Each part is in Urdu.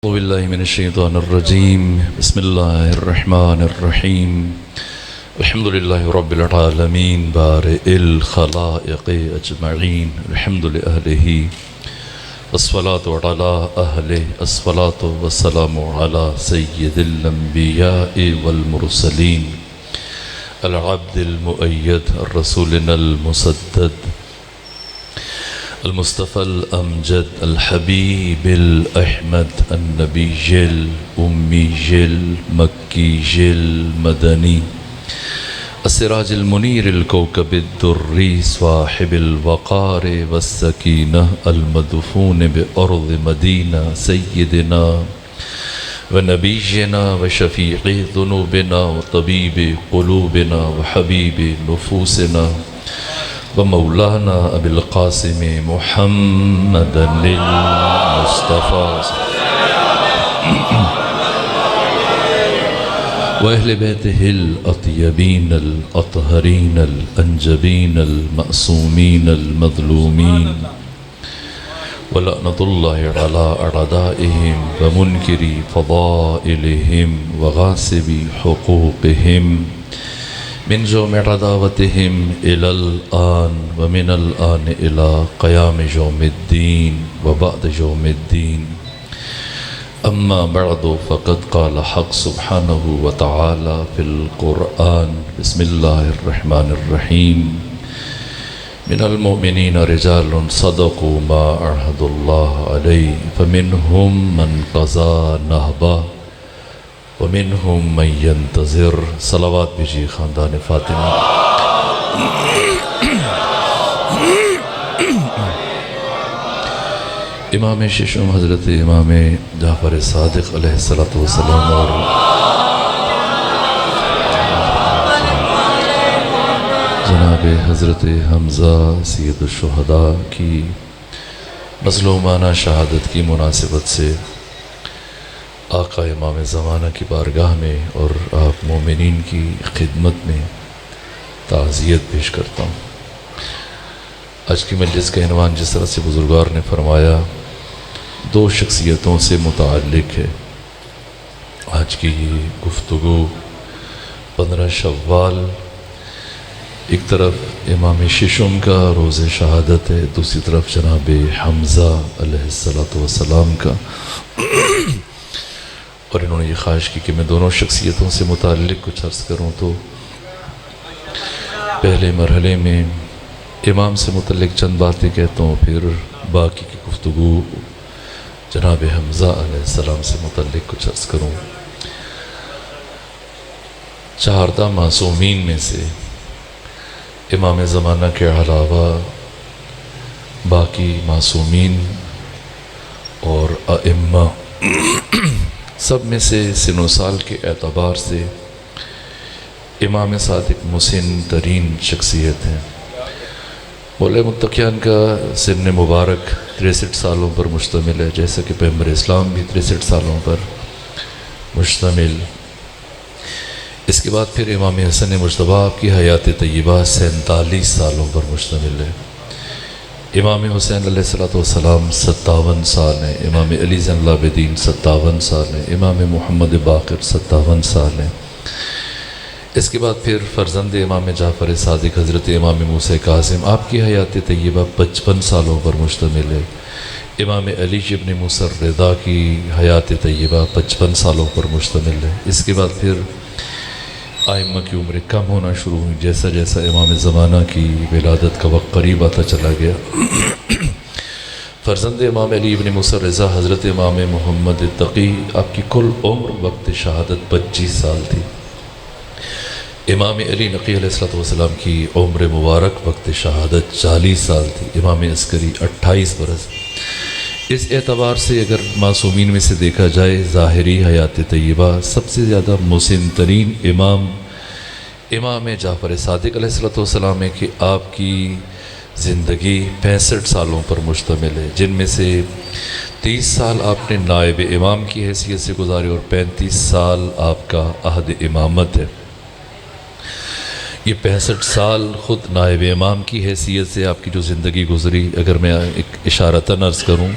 أعوذ بالله من الشيطان الرجيم بسم الله الرحمن الرحيم الحمد لله رب العالمين بارئ الخلائق أجمعين الحمد لأهله الصلاة على أهله الصلاة والسلام على سيد الأنبياء والمرسلين العبد المؤيد الرسولنا المسدد المصطفى الأمجد الحبيب الأحمد النبي الأمي المكي المدني السراج المنير الكوكب الدري صاحب الوقار والسكينة المدفون بأرض مدينة سيدنا ونبينا وشفيع ذنوبنا وطبيب قلوبنا وحبيب نفوسنا ومولانا أبي القاسم محمد المصطفى وأهل بيته الأطيبين الأطهرين الأنجبين المأسومين المظلومين ولعنة الله على أعدائهم ومنكري فضائلهم وغاصبي حقوقهم من جوم عداوتهم إلى الآن ومن الآن إلى قيام يوم الدين وبعد يوم الدين أما بعد فقد قال حق سبحانه وتعالى في القرآن بسم الله الرحمن الرحيم من المؤمنين رجال صدقوا ما عاهدوا الله عليه فمنهم من قضى نهبه ومنهم من ينتظر صلوات بجی خاندان فاطمہ امام ششم حضرت امام جعفر صادق علیہ السلام اور جناب حضرت حمزہ سید الشہداء کی مظلومانہ شہادت کی مناسبت سے آقا امام زمانہ کی بارگاہ میں اور آپ مومنین کی خدمت میں تعزیت پیش کرتا ہوں۔ آج کی مجلس کا عنوان جس طرح سے بزرگوار نے فرمایا دو شخصیتوں سے متعلق ہے۔ آج کی گفتگو 15 شوال ایک طرف امام ششم کا روز شہادت ہے، دوسری طرف جناب حمزہ علیہ السلام کا، اور انہوں نے یہ خواہش کی کہ میں دونوں شخصیتوں سے متعلق کچھ عرض کروں۔ تو پہلے مرحلے میں امام سے متعلق چند باتیں کہتا ہوں، پھر باقی کی گفتگو جناب حمزہ علیہ السلام سے متعلق کچھ عرض کروں۔ چہاردہ معصومین میں سے امام زمانہ کے علاوہ باقی معصومین اور ائمہ سب میں سے سن و سال کے اعتبار سے امام صادق مسن ترین شخصیت ہیں۔ مولائے متقیان کا سن مبارک 63 سالوں پر مشتمل ہے، جیسا کہ پیغمبر اسلام بھی 63 سالوں پر مشتمل۔ اس کے بعد پھر امام حسن مجتبیٰ آپ کی حیات طیبہ 47 سالوں پر مشتمل ہے۔ امام حسین علیہ السلام 57 سال ہیں، امام علی زین العابدین 57 سال ہیں، امام محمد باقر 57 سال ہیں۔ اس کے بعد پھر فرزند امام جعفر صادق حضرت امام موسیٰ کاظم آپ کی حیات طیبہ 55 سالوں پر مشتمل ہے۔ امام علی ابن موسیٰ الرضا کی حیات طیبہ 55 سالوں پر مشتمل ہے۔ اس کے بعد پھر ائمہ کی عمر کم ہونا شروع ہوئی، جیسا جیسا امام زمانہ کی ولادت کا وقت قریب آتا چلا گیا۔ فرزند امام علی ابن موسیٰ الرضا حضرت امام محمد تقی آپ کی کل عمر وقت شہادت 25 سال تھی۔ امام علی نقی علیہ السلام کی عمر مبارک وقت شہادت 40 سال تھی۔ امام عسکری 28 برس۔ اس اعتبار سے اگر معصومین میں سے دیکھا جائے ظاہری حیات طیبہ سب سے زیادہ مسن ترین امام جعفر صادق علیہ السلام ہے کہ آپ کی زندگی 65 سالوں پر مشتمل ہے، جن میں سے 30 سال آپ نے نائب امام کی حیثیت سے گزارے اور 35 سال آپ کا عہد امامت ہے۔ یہ 65 سال خود نائب امام کی حیثیت سے آپ کی جو زندگی گزری، اگر میں ایک اشارتاً عرض کروں،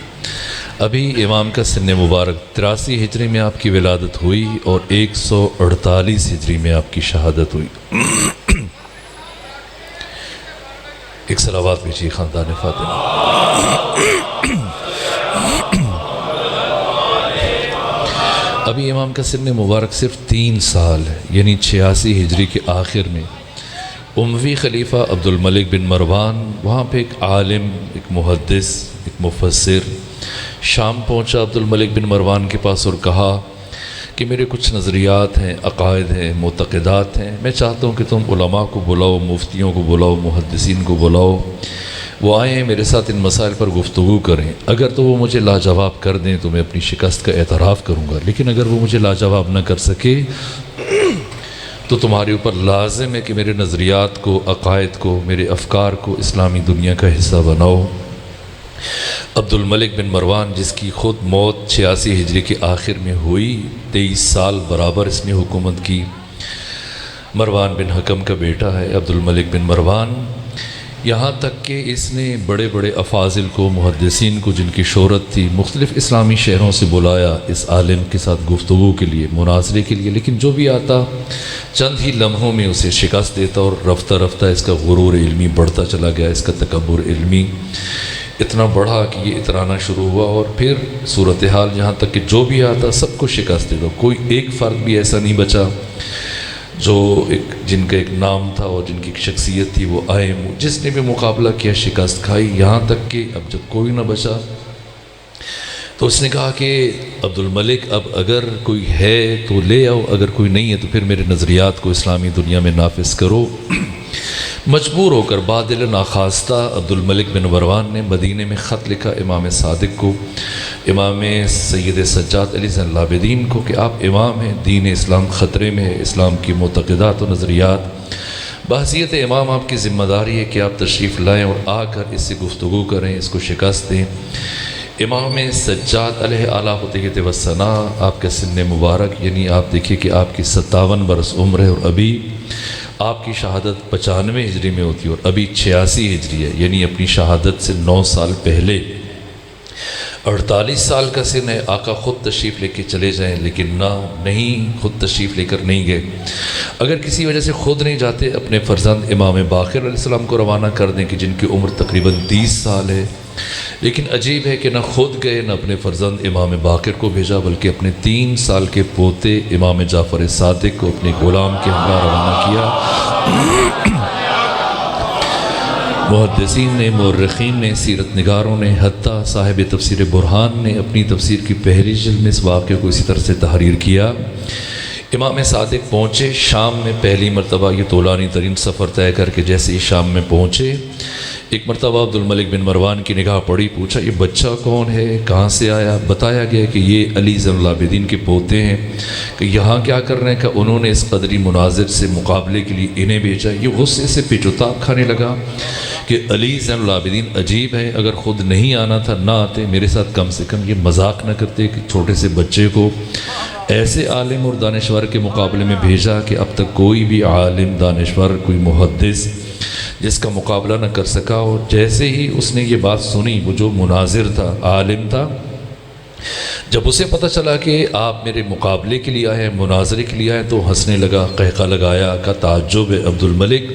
ابھی امام کا سن مبارک 83 ہجری میں آپ کی ولادت ہوئی اور 148 ہجری میں آپ کی شہادت ہوئی۔ ایک صلوات بھیجیے خاندان فاطمہ۔ ابھی امام کا سن مبارک صرف 3 سال ہے، یعنی 86 ہجری کے آخر میں اموی خلیفہ عبد الملک بن مروان وہاں پہ ایک عالم، ایک محدث، ایک مفسر شام پہنچا عبد الملک بن مروان کے پاس اور کہا کہ میرے کچھ نظریات ہیں، عقائد ہیں، معتقدات ہیں، میں چاہتا ہوں کہ تم علماء کو بلاؤ، مفتیوں کو بلاؤ، محدثین کو بلاؤ، وہ آئیں میرے ساتھ ان مسائل پر گفتگو کریں۔ اگر تو وہ مجھے لاجواب کر دیں تو میں اپنی شکست کا اعتراف کروں گا، لیکن اگر وہ مجھے لاجواب نہ کر سکے تو تمہارے اوپر لازم ہے کہ میرے نظریات کو، عقائد کو، میرے افکار کو اسلامی دنیا کا حصہ بناؤ۔ عبد الملک بن مروان، جس کی خود موت 86 ہجری کے آخر میں ہوئی، 23 سال برابر اس نے حکومت کی۔ مروان بن حکم کا بیٹا ہے عبد الملک بن مروان، یہاں تک کہ اس نے بڑے بڑے افاضل کو، محدثین کو جن کی شہرت تھی، مختلف اسلامی شہروں سے بلایا اس عالم کے ساتھ گفتگو کے لیے، مناظرے کے لیے، لیکن جو بھی آتا چند ہی لمحوں میں اسے شکست دیتا، اور رفتہ رفتہ اس کا غرور علمی بڑھتا چلا گیا، اس کا تکبر علمی اتنا بڑھا کہ یہ اترانا شروع ہوا، اور پھر صورتحال یہاں تک کہ جو بھی آتا سب کو شکست دیتا، کوئی ایک فرد بھی ایسا نہیں بچا جو جن کا ایک نام تھا اور جن کی ایک شخصیت تھی وہ آئے، جس نے بھی مقابلہ کیا شکست کھائی، یہاں تک کہ اب جب کوئی نہ بچا تو اس نے کہا کہ عبد الملک اب اگر کوئی ہے تو لے آؤ، اگر کوئی نہیں ہے تو پھر میرے نظریات کو اسلامی دنیا میں نافذ کرو۔ مجبور ہو کر بادل ناخواستہ عبد الملک بن مروان نے مدینے میں خط لکھا امام صادق کو، امام سید سجاد علی زین العابدین کو، کہ آپ امام ہیں، دین اسلام خطرے میں ہے، اسلام کی معتقدات و نظریات بحیثیت امام آپ کی ذمہ داری ہے کہ آپ تشریف لائیں اور آ کر اس سے گفتگو کریں، اس کو شکست دیں۔ امام سجاد علیہ اعلیٰ فتحیت و ثناء، آپ کا سن مبارک، یعنی آپ دیکھیے کہ آپ کی 57 برس عمر ہے، اور ابھی آپ کی شہادت 95 ہجری میں ہوتی ہے اور ابھی 86 ہجری ہے، یعنی اپنی شہادت سے 9 سال پہلے 48 سال کا سن ہے۔ آقا خود تشریف لے کے چلے جائیں، لیکن نہیں خود تشریف لے کر نہیں گئے۔ اگر کسی وجہ سے خود نہیں جاتے، اپنے فرزند امام باقر علیہ السلام کو روانہ کر دیں کہ جن کی عمر تقریباً 30 سال ہے، لیکن عجیب ہے کہ نہ خود گئے نہ اپنے فرزند امام باقر کو بھیجا، بلکہ اپنے 3 سال کے پوتے امام جعفر صادق کو اپنے غلام کے ہمراہ روانہ کیا۔ محدثین نے، مورخین نے، سیرت نگاروں نے، حتیٰ صاحب تفسیر برہان نے اپنی تفسیر کی پہلی جلد میں اس واقعے کو اسی طرح سے تحریر کیا۔ امام صادق پہنچے شام میں، پہلی مرتبہ یہ طولانی ترین سفر طے کر کے جیسے ہی شام میں پہنچے، ایک مرتبہ عبد الملک بن مروان کی نگاہ پڑی، پوچھا یہ بچہ کون ہے، کہاں سے آیا؟ بتایا گیا کہ یہ علی زین العابدین کے پوتے ہیں، کہ یہاں کیا کر رہے ہیں، کہ انہوں نے اس قدری مناظر سے مقابلے کے لیے انہیں بھیجا۔ یہ غصے سے پیچوتاب کھانے لگا کہ علی زین العابدین عجیب ہے، اگر خود نہیں آنا تھا نہ آتے، میرے ساتھ کم سے کم یہ مذاق نہ کرتے کہ چھوٹے سے بچے کو ایسے عالم اور دانشور کے مقابلے میں بھیجا کہ اب تک کوئی بھی عالم، دانشور، کوئی محدث جس کا مقابلہ نہ کر سکا۔ اور جیسے ہی اس نے یہ بات سنی، وہ جو مناظر تھا، عالم تھا، جب اسے پتہ چلا کہ آپ میرے مقابلے کے لیے آئے ہیں، مناظرے کے لیے آئے ہیں، تو ہنسنے لگا، قہقہ لگایا، کہا تعجب ہے عبد الملک،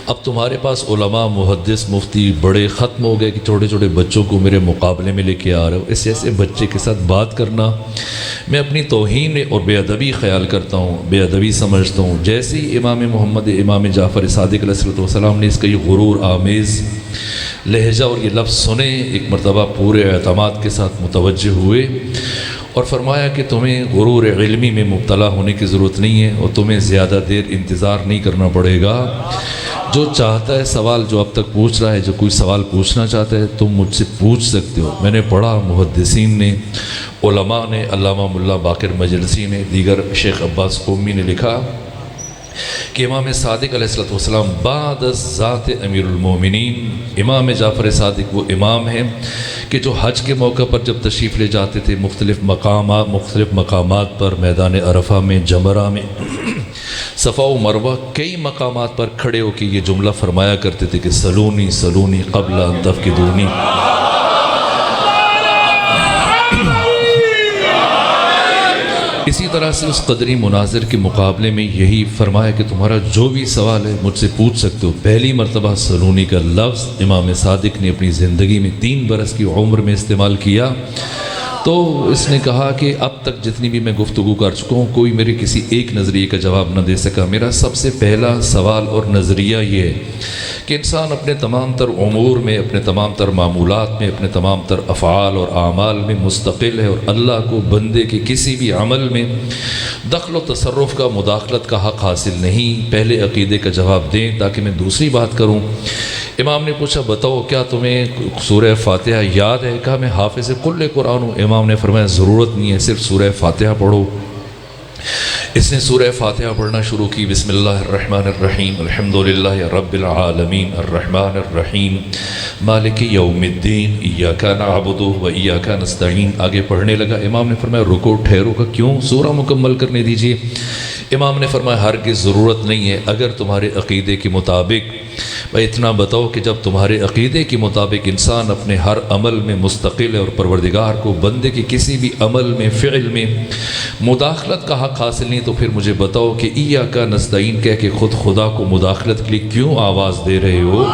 اب تمہارے پاس علماء، محدث، مفتی بڑے ختم ہو گئے کہ چھوٹے چھوٹے بچوں کو میرے مقابلے میں لے کے آ رہے ہو، اس ایسے بچے کے ساتھ بات کرنا میں اپنی توہین اور بے ادبی خیال کرتا ہوں، بے ادبی سمجھتا ہوں۔ جیسے ہی امام جعفر صادق علیہ السلام نے اس کا یہ غرور آمیز لہجہ اور یہ لفظ سنے، ایک مرتبہ پورے اعتماد کے ساتھ متوجہ ہوئے اور فرمایا کہ تمہیں غرور علمی میں مبتلا ہونے کی ضرورت نہیں ہے، اور تمہیں زیادہ دیر انتظار نہیں کرنا پڑے گا۔ جو چاہتا ہے سوال، جو اب تک پوچھ رہا ہے، جو کوئی سوال پوچھنا چاہتا ہے، تم مجھ سے پوچھ سکتے ہو۔ میں نے پڑھا، محدثین نے، علماء نے، علامہ ملا باقر مجلسی نے، دیگر شیخ عباس قومی نے لکھا کہ امام صادق علیہ السلام بعد از ذات امیر المومنین، امام جعفر صادق وہ امام ہیں کہ جو حج کے موقع پر جب تشریف لے جاتے تھے مختلف مقامات پر، میدان عرفہ میں، جمرہ میں، صفا و مروہ، کئی مقامات پر کھڑے ہو کے یہ جملہ فرمایا کرتے تھے کہ سلونی سلونی قبل ان تفقدونی، اسی طرح سے اس قدری مناظر کے مقابلے میں یہی فرمایا کہ تمہارا جو بھی سوال ہے مجھ سے پوچھ سکتے ہو۔ پہلی مرتبہ سلونی کا لفظ امام صادق نے اپنی زندگی میں 3 برس کی عمر میں استعمال کیا، تو اس نے کہا کہ اب تک جتنی بھی میں گفتگو کر چکا ہوں کوئی میرے کسی ایک نظریے کا جواب نہ دے سکا۔ میرا سب سے پہلا سوال اور نظریہ یہ ہے کہ انسان اپنے تمام تر امور میں، اپنے تمام تر معمولات میں، اپنے تمام تر افعال اور اعمال میں مستقل ہے، اور اللہ کو بندے کے کسی بھی عمل میں دخل و تصرف کا، مداخلت کا حق حاصل نہیں۔ پہلے عقیدے کا جواب دیں تاکہ میں دوسری بات کروں۔ امام نے پوچھا بتاؤ کیا تمہیں سورہ فاتحہ یاد ہے؟ کہا میں حافظ کل قرآن ہوں۔ امام نے فرمایا ضرورت نہیں ہے، صرف سورہ فاتحہ پڑھو۔ اس نے سورہ فاتحہ پڑھنا شروع کی، بسم اللہ الرحمن الرحیم، الحمدللہ رب العالمین، الرحمن الرحیم، مالک یوم الدین، ایاک نعبد و ایاک نستعین۔ آگے پڑھنے لگا۔ امام نے فرمایا رکو، ٹھہرو۔ کا کیوں؟ سورہ مکمل کرنے دیجیے۔ امام نے فرمایا ہرگز ضرورت نہیں ہے، اگر تمہارے عقیدے کے مطابق، بھائی اتنا بتاؤ کہ جب تمہارے عقیدے کے مطابق انسان اپنے ہر عمل میں مستقل ہے اور پروردگار کو بندے کے کسی بھی عمل میں، فعل میں مداخلت کا حق حاصل نہیں، تو پھر مجھے بتاؤ کہ ایاک نستعین کہہ کے خود خدا کو مداخلت کے لیے کیوں آواز دے رہے ہو؟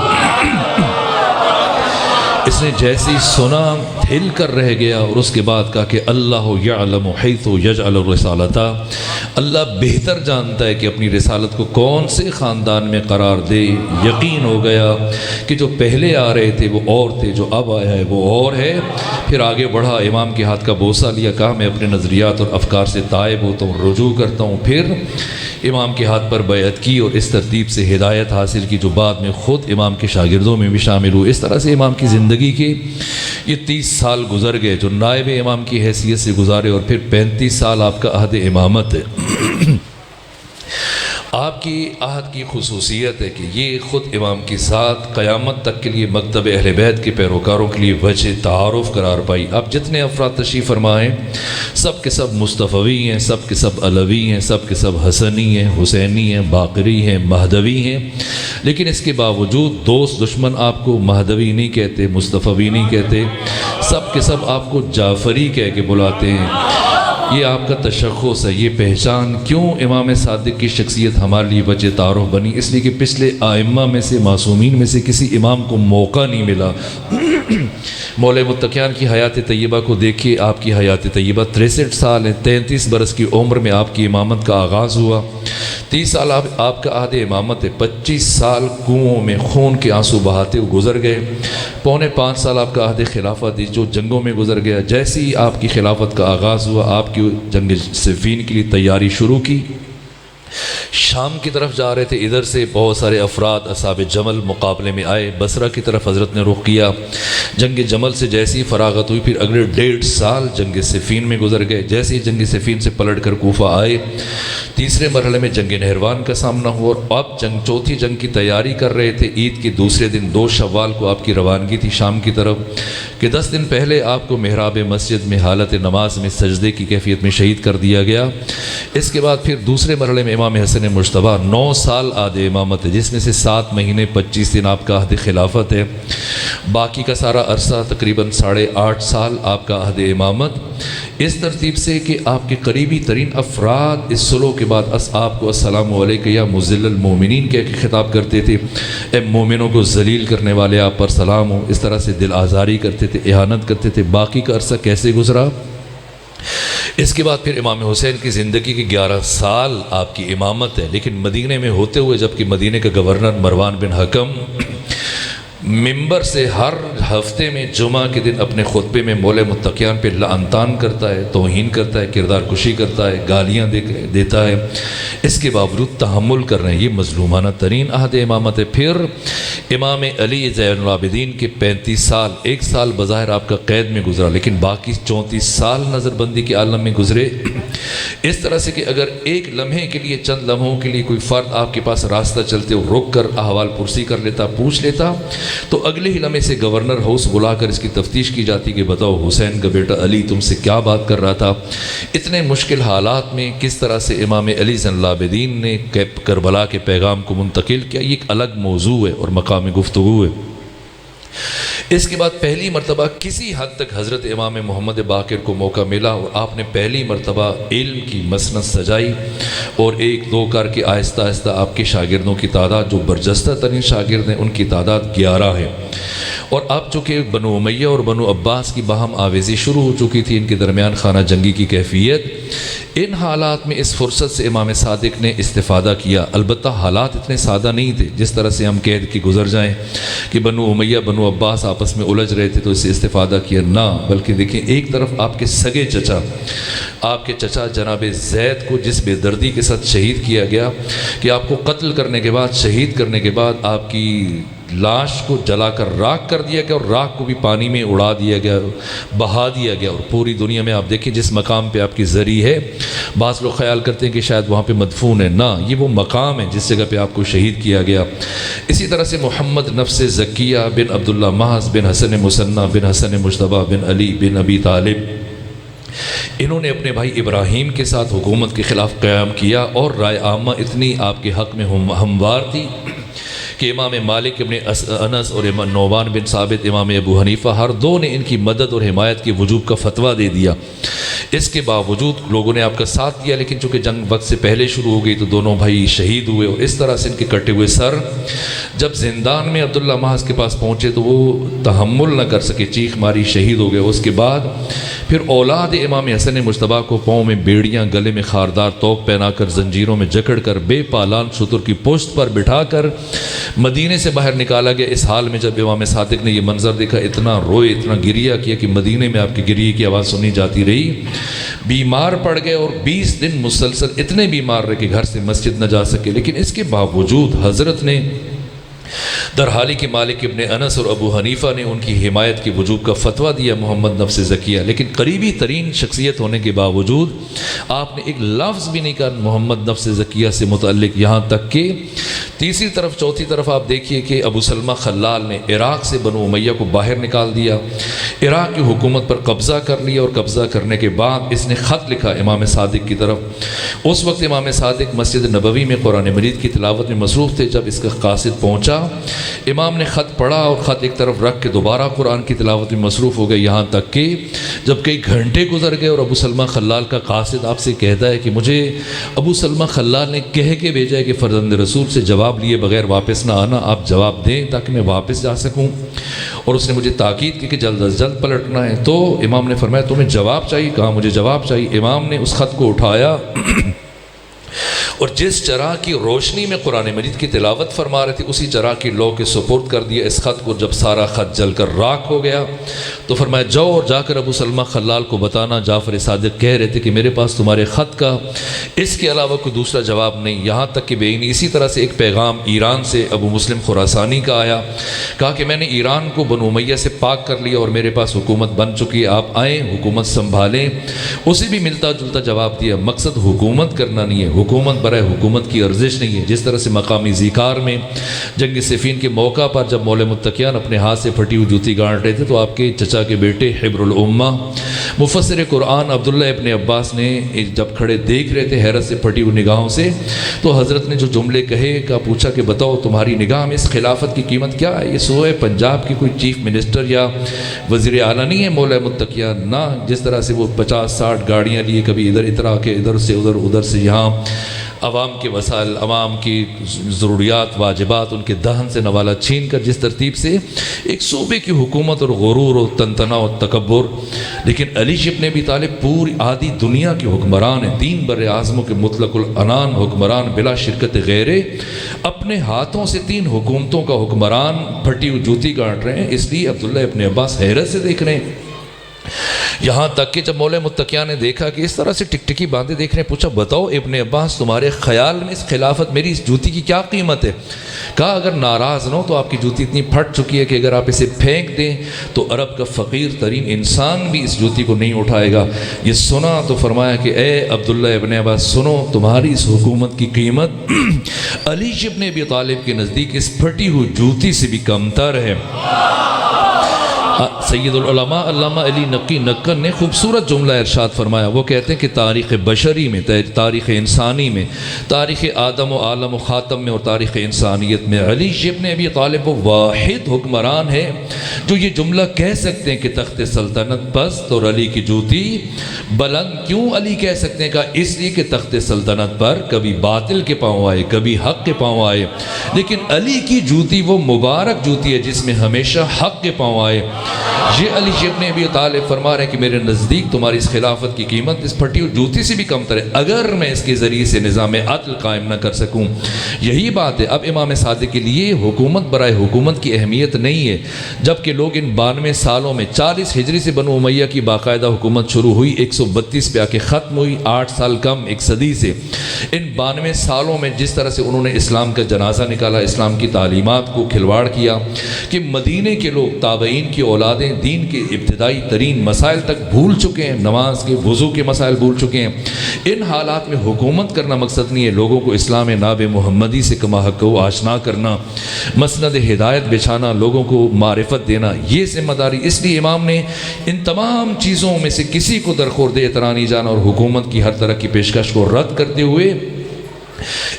اس نے جیسی سنا ہل کر رہ گیا، اور اس کے بعد کہا کہ اللہ یعلم حیث یجعل الرسالۃ، اللہ بہتر جانتا ہے کہ اپنی رسالت کو کون سے خاندان میں قرار دے۔ یقین ہو گیا کہ جو پہلے آ رہے تھے وہ اور تھے، جو اب آیا ہے وہ اور ہے۔ پھر آگے بڑھا، امام کے ہاتھ کا بوسہ لیا، کہا میں اپنے نظریات اور افکار سے تائب ہوتا ہوں، رجوع کرتا ہوں۔ پھر امام کے ہاتھ پر بیعت کی اور اس ترتیب سے ہدایت حاصل کی، جو بعد میں خود امام کے شاگردوں میں بھی شامل ہوئے۔ اس طرح سے امام کی زندگی کے یہ 30 سال گزر گئے جو نائب امام کی حیثیت سے گزارے، اور پھر 35 سال آپ کا عہد امامت ہے۔ آپ کی عہد کی خصوصیت ہے کہ یہ خود امام کی ذات قیامت تک کے لیے مکتب اہل بیت کے پیروکاروں کے لیے وجہ تعارف قرار پائی۔ اب جتنے افراد تشریف فرمائیں سب کے سب مصطفی ہیں، سب کے سب علوی ہیں، سب کے سب حسنی ہیں، حسینی ہیں، باقری ہیں، مہدوی ہیں، لیکن اس کے باوجود دوست دشمن آپ کو مہدوی نہیں کہتے، مصطفی نہیں کہتے، سب کے سب آپ کو جعفری کہہ کے بلاتے ہیں۔ یہ آپ کا تشخص ہے، یہ پہچان۔ کیوں امام صادق کی شخصیت ہمارے لیے وجہ تعارف بنی؟ اس لیے کہ پچھلے ائمہ میں سے، معصومین میں سے کسی امام کو موقع نہیں ملا۔ مولا متقیان کی حیات طیبہ کو دیکھیے، آپ کی حیات طیبہ 63 سال ہے، 33 برس کی عمر میں آپ کی امامت کا آغاز ہوا۔ 30 سال آپ کا عہد امامت ہے، 25 سال کنوؤں میں خون کے آنسو بہاتے ہوئے گزر گئے، 4.25 سال آپ کا عہد خلافت ہے جو جنگوں میں گزر گیا۔ جیسے ہی آپ کی خلافت کا آغاز ہوا، آپ کی جنگ صفین کے لیے تیاری شروع کی، شام کی طرف جا رہے تھے، ادھر سے بہت سارے افراد اصحاب جمل مقابلے میں آئے، بصرہ کی طرف حضرت نے رخ کیا۔ جنگ جمل سے جیسی فراغت ہوئی، پھر اگلے 1.5 سال جنگ صفین میں گزر گئے۔ جیسے ہی جنگ صفین سے پلٹ کر کوفہ آئے، تیسرے مرحلے میں جنگ نہروان کا سامنا ہوا، اور اب چوتھی جنگ کی تیاری کر رہے تھے۔ عید کے دوسرے دن 2 شوال کو آپ کی روانگی تھی شام کی طرف، کہ 10 دن پہلے آپ کو محراب مسجد میں حالت نماز میں سجدے کی کیفیت میں شہید کر دیا گیا۔ اس کے بعد پھر دوسرے مرحلے میں امام حسن مجتبیٰ 9 سال عہد امامت ہے، جس میں سے 7 مہینے 25 دن آپ کا عہد خلافت ہے، باقی کا سارا عرصہ تقریباً 8.5 سال آپ کا عہد امامت۔ اس ترتیب سے کہ آپ کے قریبی ترین افراد اس صلح کے بعد آپ کو السلام علیکم یا مذل المومنین کہہ کے خطاب کرتے تھے، اے مومنوں کو ذلیل کرنے والے آپ پر سلام ہو۔ اس طرح سے دل آزاری کرتے تھے، اہانت کرتے تھے۔ باقی کا عرصہ کیسے گزرا؟ اس کے بعد پھر امام حسین کی زندگی کے 11 سال آپ کی امامت ہے، لیکن مدینے میں ہوتے ہوئے، جبکہ مدینے کا گورنر مروان بن حکم ممبر سے ہر ہفتے میں جمعہ کے دن اپنے خطبے میں مولا متقیان پہ لعنتان کرتا ہے، توہین کرتا ہے، کردار کشی کرتا ہے، گالیاں دیتا ہے، اس کے باوجود تحمل کر رہے ہیں۔ یہ مظلومانہ ترین عہد امامت ہے۔ پھر امام علی زین العابدین کے 35 سال، 1 سال بظاہر آپ کا قید میں گزرا، لیکن باقی 34 سال نظر بندی کے عالم میں گزرے۔ اس طرح سے کہ اگر ایک لمحے کے لیے، چند لمحوں کے لیے کوئی فرد آپ کے پاس راستہ چلتے ہو رک کر احوال پرسی کر لیتا، پوچھ لیتا، تو اگلے ہی لمحے سے گورنر ہاؤس بلا کر اس کی تفتیش کی جاتی کہ بتاؤ حسین کا بیٹا علی تم سے کیا بات کر رہا تھا۔ اتنے مشکل حالات میں کس طرح سے امام علی زین العابدین نے کربلا کے پیغام کو منتقل کیا، یہ ایک الگ موضوع ہے اور مقام گفتگو ہے۔ اس کے بعد پہلی مرتبہ کسی حد تک حضرت امام محمد باقر کو موقع ملا اور آپ نے پہلی مرتبہ علم کی مسند سجائی، اور ایک دو کر کے آہستہ آہستہ آپ کے شاگردوں کی تعداد، جو برجستہ ترین شاگرد ہیں ان کی تعداد 11 ہے۔ اور اب چونکہ بنو امیہ اور بنو عباس کی باہم آویزی شروع ہو چکی تھی، ان کے درمیان خانہ جنگی کی کیفیت، ان حالات میں اس فرصت سے امام صادق نے استفادہ کیا۔ البتہ حالات اتنے سادہ نہیں تھے جس طرح سے ہم کہہ کے گزر جائیں کہ بنو امیہ بنو عباس آپس میں الجھ رہے تھے تو اس سے استفادہ کیا، نہ، بلکہ دیکھیں ایک طرف آپ کے سگے چچا، آپ کے چچا جناب زید کو جس بے دردی کے ساتھ شہید کیا گیا کہ آپ کو قتل کرنے کے بعد، شہید کرنے کے بعد آپ کی لاش کو جلا کر راکھ کر دیا گیا، اور راکھ کو بھی پانی میں اڑا دیا گیا، بہا دیا گیا، اور پوری دنیا میں آپ دیکھیں جس مقام پہ آپ کی زری ہے، بعض لوگ خیال کرتے ہیں کہ شاید وہاں پہ مدفون ہے، نہ، یہ وہ مقام ہے جس جگہ پہ آپ کو شہید کیا گیا۔ اسی طرح سے محمد نفس زکیہ بن عبداللہ محض بن حسن مثنی بن حسن مجتبیٰ بن علی بن ابی طالب، انہوں نے اپنے بھائی ابراہیم کے ساتھ حکومت کے خلاف قیام کیا، اور رائے عامہ اتنی آپ کے حق میں ہموار تھی کہ امام مالک ابن انس اور امام نعمان بن ثابت، امام ابو حنیفہ، ہر دو نے ان کی مدد اور حمایت کے وجوب کا فتویٰ دے دیا۔ اس کے باوجود لوگوں نے آپ کا ساتھ دیا، لیکن چونکہ جنگ وقت سے پہلے شروع ہو گئی تو دونوں بھائی شہید ہوئے، اور اس طرح سے ان کے کٹے ہوئے سر جب زندان میں عبداللہ محض کے پاس پہنچے تو وہ تحمل نہ کر سکے، چیخ ماری، شہید ہو گئے۔ اس کے بعد پھر اولاد امام حسن مجتبیٰ کو پاؤں میں بیڑیاں، گلے میں خاردار توق پہنا کر، زنجیروں میں جکڑ کر، بے پالان شتر کی پشت پر بٹھا کر مدینے سے باہر نکالا گیا۔ اس حال میں جب امام صادق نے یہ منظر دیکھا، اتنا روئے، اتنا گریہ کیا کہ مدینے میں آپ کی گریہ کی آواز سنی جاتی رہی۔ بیمار پڑ گئے اور 20 دن مسلسل اتنے بیمار رہے کہ گھر سے مسجد نہ جا سکے، لیکن اس کے باوجود حضرت نے درحالی کہ مالک ابن انس اور ابو حنیفہ نے ان کی حمایت کے وجوب کا فتویٰ دیا محمد نفس زکیہ، لیکن قریبی ترین شخصیت ہونے کے باوجود آپ نے ایک لفظ بھی نہیں کہا محمد نفس زکیہ سے متعلق، یہاں تک کہ تیسری طرف چوتھی طرف آپ دیکھیے کہ ابو سلمہ خلال نے عراق سے بنو امیہ کو باہر نکال دیا، عراق کی حکومت پر قبضہ کر لیا، اور قبضہ کرنے کے بعد اس نے خط لکھا امام صادق کی طرف۔ اس وقت امام صادق مسجد نبوی میں قرآن مجید کی تلاوت میں مصروف تھے۔ جب اس کا قاصد پہنچا، امام نے خط پڑھا اور خط ایک طرف رکھ کے دوبارہ قرآن کی تلاوت میں مصروف ہو گئے، یہاں تک کہ جب کئی گھنٹے گزر گئے اور ابو سلمہ خلال کا قاصد آپ سے کہتا ہے کہ مجھے ابو سلمہ خلال نے کہہ کے بھیجا ہے کہ فرزند رسول سے جواب لیے بغیر واپس نہ آنا، آپ جواب دیں تاکہ میں واپس جا سکوں، اور اس نے مجھے تاکید کی کہ جلد از جلد پلٹنا ہے۔ تو امام نے فرمایا تمہیں جواب چاہیے؟ کہا مجھے جواب چاہیے۔ امام نے اس خط کو اٹھایا اور جس چراغ کی روشنی میں قرآن مجید کی تلاوت فرما رہے تھے اسی چراغ کی لو کے سپرد کر دیا اس خط کو۔ جب سارا خط جل کر راکھ ہو گیا تو فرمایا جاؤ اور جا کر ابو سلمہ خلال کو بتانا جعفر صادق کہہ رہے تھے کہ میرے پاس تمہارے خط کا اس کے علاوہ کوئی دوسرا جواب نہیں، یہاں تک کہ بےنی اسی طرح سے ایک پیغام ایران سے ابو مسلم خراسانی کا آیا، کہا کہ میں نے ایران کو بنو امیہ سے پاک کر لیا اور میرے پاس حکومت بن چکی ہے، آپ آئیں حکومت سنبھالیں۔ اسے بھی ملتا جلتا جواب دیا، مقصد حکومت کرنا نہیں ہے، حکومت برائے حکومت کی ارزش نہیں ہے۔ جس طرح سے مقامی ذیکار میں جنگ صفین کے موقع پر جب مولے متقیان اپنے ہاتھ سے پھٹی ہوئی جوتی گانٹ رہے تھے تو آپ کے چچا کے بیٹے حبر الامہ مفسر قرآن عبداللہ ابن عباس نے جب کھڑے دیکھ رہے تھے حیرت سے پھٹی ہوئی نگاہوں سے، تو حضرت نے جو جملے کہے کا پوچھا کہ بتاؤ تمہاری نگاہ میں اس خلافت کی قیمت کیا ہے؟ یہ سوئے پنجاب کی کوئی چیف منسٹر یا وزیر اعلیٰ نہیں ہے مولے متقیان، نہ جس طرح سے وہ 50-60 گاڑیاں لیے کبھی ادھر اترا کے ادھر سے ادھر سے یہاں عوام کے وسائل، عوام کی ضروریات واجبات ان کے دہن سے نوالا چھین کر جس ترتیب سے ایک صوبے کی حکومت اور غرور اور تنتنا اور تکبر۔ لیکن علی ابن ابی طالب پوری آدھی دنیا کے حکمران ہیں، 3 بر اعظموں کے مطلق العنان حکمران بلا شرکت غیرے، اپنے ہاتھوں سے 3 حکومتوں کا حکمران پھٹی ہوئی جوتی گانٹ رہے ہیں۔ اس لیے عبداللہ ابن عباس حیرت سے دیکھ رہے ہیں، یہاں تک کہ جب مولے متقیان نے دیکھا کہ اس طرح سے ٹکٹکی باندھے دیکھ رہے ہیں، پوچھا بتاؤ ابن عباس تمہارے خیال میں اس خلافت میری اس جوتی کی کیا قیمت ہے؟ کہا اگر ناراض نہ ہو تو آپ کی جوتی اتنی پھٹ چکی ہے کہ اگر آپ اسے پھینک دیں تو عرب کا فقیر ترین انسان بھی اس جوتی کو نہیں اٹھائے گا۔ یہ سنا تو فرمایا کہ اے عبداللہ ابن عباس سنو، تمہاری اس حکومت کی قیمت علی ابن ابی طالب کے نزدیک اس پھٹی ہوئی جوتی سے بھی کم تر ہے۔ سید العلماء علامہ علی نقی نقل نے خوبصورت جملہ ارشاد فرمایا. وہ کہتے ہیں کہ تاریخ بشری میں، تاریخ انسانی میں، تاریخ آدم و عالم و خاتم میں اور تاریخ انسانیت میں علی ابن ابی طالب وہ واحد حکمران ہے جو یہ جملہ کہہ سکتے ہیں کہ تخت سلطنت پست اور علی کی جوتی بلند. کیوں علی کہہ سکتے ہیں؟ کہ اس لیے کہ تخت سلطنت پر کبھی باطل کے پاؤں آئے، کبھی حق کے پاؤں آئے، لیکن علی کی جوتی وہ مبارک جوتی ہے جس میں ہمیشہ حق کے پاؤں آئے. یہ علی ابن ابی طالب فرما رہے ہیں کہ میرے نزدیک تمہاری اس خلافت کی قیمت اس پھٹی ہوئی جوتی سے بھی کم تر ہے اگر میں اس کے ذریعے سے نظام عدل قائم نہ کر سکوں. یہی بات ہے. اب امام صادق کے لیے حکومت برائے حکومت کی اہمیت نہیں ہے، جبکہ لوگ ان 92 سالوں میں 40 ہجری سے بنو امیہ کی باقاعدہ حکومت شروع ہوئی، 132 پہ آ کے ختم ہوئی، 8 سال کم ایک صدی سے. ان 92 سالوں میں جس طرح سے انہوں نے اسلام کا جنازہ نکالا، اسلام کی تعلیمات کو کھلواڑ کیا کہ مدینے کے لوگ تابعین کی اولادیں دین کے ابتدائی ترین مسائل تک بھول چکے ہیں، نماز کے وضو کے مسائل بھول چکے ہیں. ان حالات میں حکومت کرنا مقصد نہیں ہے، لوگوں کو اسلام ناب محمدی سے کما حق کو آشنا کرنا، مسند ہدایت بچھانا، لوگوں کو معرفت دینا، یہ ذمہ داری. اس لیے امام نے ان تمام چیزوں میں سے کسی کو درخورد اعتراض نہیں جانا اور حکومت کی ہر طرح کی پیشکش کو رد کرتے ہوئے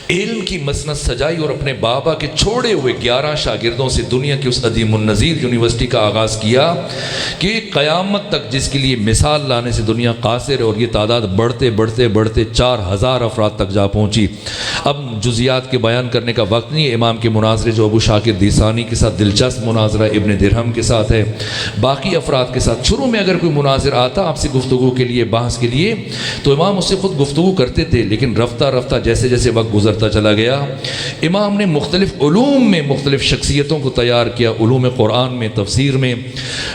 علم کی مسند سجائی اور اپنے بابا کے چھوڑے ہوئے 11 شاگردوں سے دنیا کی اس عظیم النظیر یونیورسٹی کا آغاز کیا کہ قیامت تک جس کے لیے مثال لانے سے دنیا قاصر ہے، اور یہ تعداد بڑھتے بڑھتے بڑھتے 4000 افراد تک جا پہنچی. اب جزیات کے بیان کرنے کا وقت نہیں ہے. امام کے مناظرے جو ابو شاکر دیسانی کے ساتھ دلچسپ مناظرہ ابن درہم کے ساتھ ہے، باقی افراد کے ساتھ شروع میں اگر کوئی مناظر آتا آپ سے گفتگو کے لیے، بحث کے لیے، تو امام اس سے خود گفتگو کرتے تھے، لیکن رفتہ رفتہ جیسے جیسے وقت گزرتا چلا گیا امام نے مختلف علوم میں مختلف شخصیتوں کو تیار کیا. علوم قرآن میں، تفسیر میں،